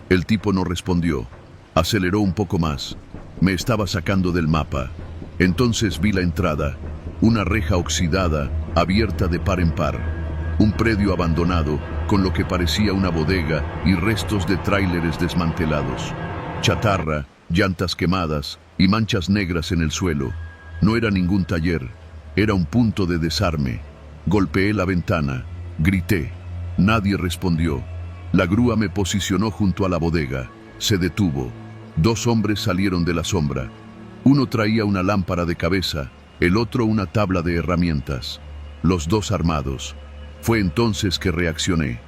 El tipo no respondió. Aceleró un poco más. Me estaba sacando del mapa. Entonces vi la entrada. Una reja oxidada, abierta de par en par. Un predio abandonado, con lo que parecía una bodega y restos de tráileres desmantelados. Chatarra, llantas quemadas y manchas negras en el suelo. No era ningún taller. Era un punto de desarme. Golpeé la ventana. Grité. Nadie respondió. La grúa me posicionó junto a la bodega. Se detuvo. 2 hombres salieron de la sombra. Uno traía una lámpara de cabeza, el otro una tabla de herramientas. Los 2 armados. Fue entonces que reaccioné.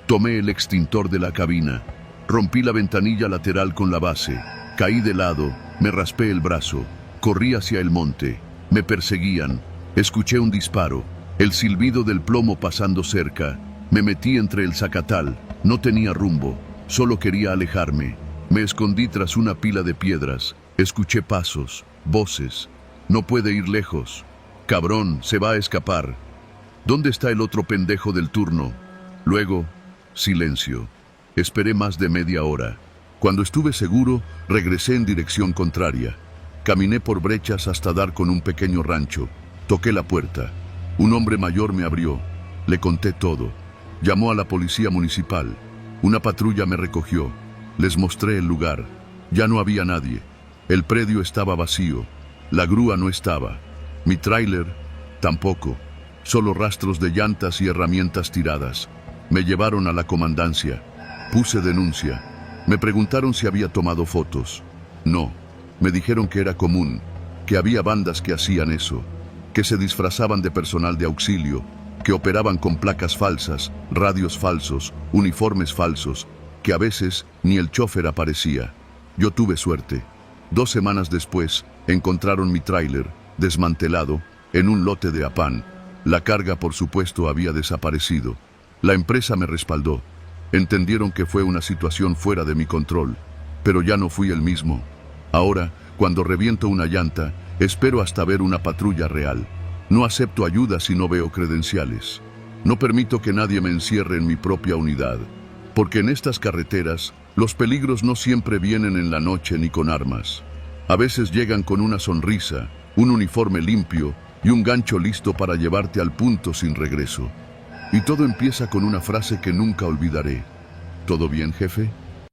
Tomé el extintor de la cabina. Rompí la ventanilla lateral con la base. Caí de lado, me raspé el brazo. Corrí hacia el monte. Me perseguían. Escuché un disparo. El silbido del plomo pasando cerca. Me metí entre el zacatal. No tenía rumbo. Solo quería alejarme. Me escondí tras una pila de piedras. Escuché pasos, voces. No puede ir lejos. Cabrón, se va a escapar. ¿Dónde está el otro pendejo del turno? Luego, silencio. Esperé más de media hora. Cuando estuve seguro, regresé en dirección contraria. Caminé por brechas hasta dar con un pequeño rancho. Toqué la puerta. Un hombre mayor me abrió. Le conté todo. Llamó a la policía municipal. Una patrulla me recogió. Les mostré el lugar. Ya no había nadie. El predio estaba vacío. La grúa no estaba. Mi tráiler tampoco. Solo rastros de llantas y herramientas tiradas. Me llevaron a la comandancia. Puse denuncia. Me preguntaron si había tomado fotos. No. Me dijeron que era común, que había bandas que hacían eso, que se disfrazaban de personal de auxilio, que operaban con placas falsas, radios falsos, uniformes falsos, que a veces ni el chofer aparecía. Yo tuve suerte. 2 semanas después, encontraron mi tráiler, desmantelado, en un lote de Apán. La carga, por supuesto, había desaparecido. La empresa me respaldó. Entendieron que fue una situación fuera de mi control, pero ya no fui el mismo. Ahora, cuando reviento una llanta, espero hasta ver una patrulla real. No acepto ayuda si no veo credenciales. No permito que nadie me encierre en mi propia unidad, porque en estas carreteras, los peligros no siempre vienen en la noche ni con armas. A veces llegan con una sonrisa, un uniforme limpio y un gancho listo para llevarte al punto sin regreso. Y todo empieza con una frase que nunca olvidaré. ¿Todo bien, jefe?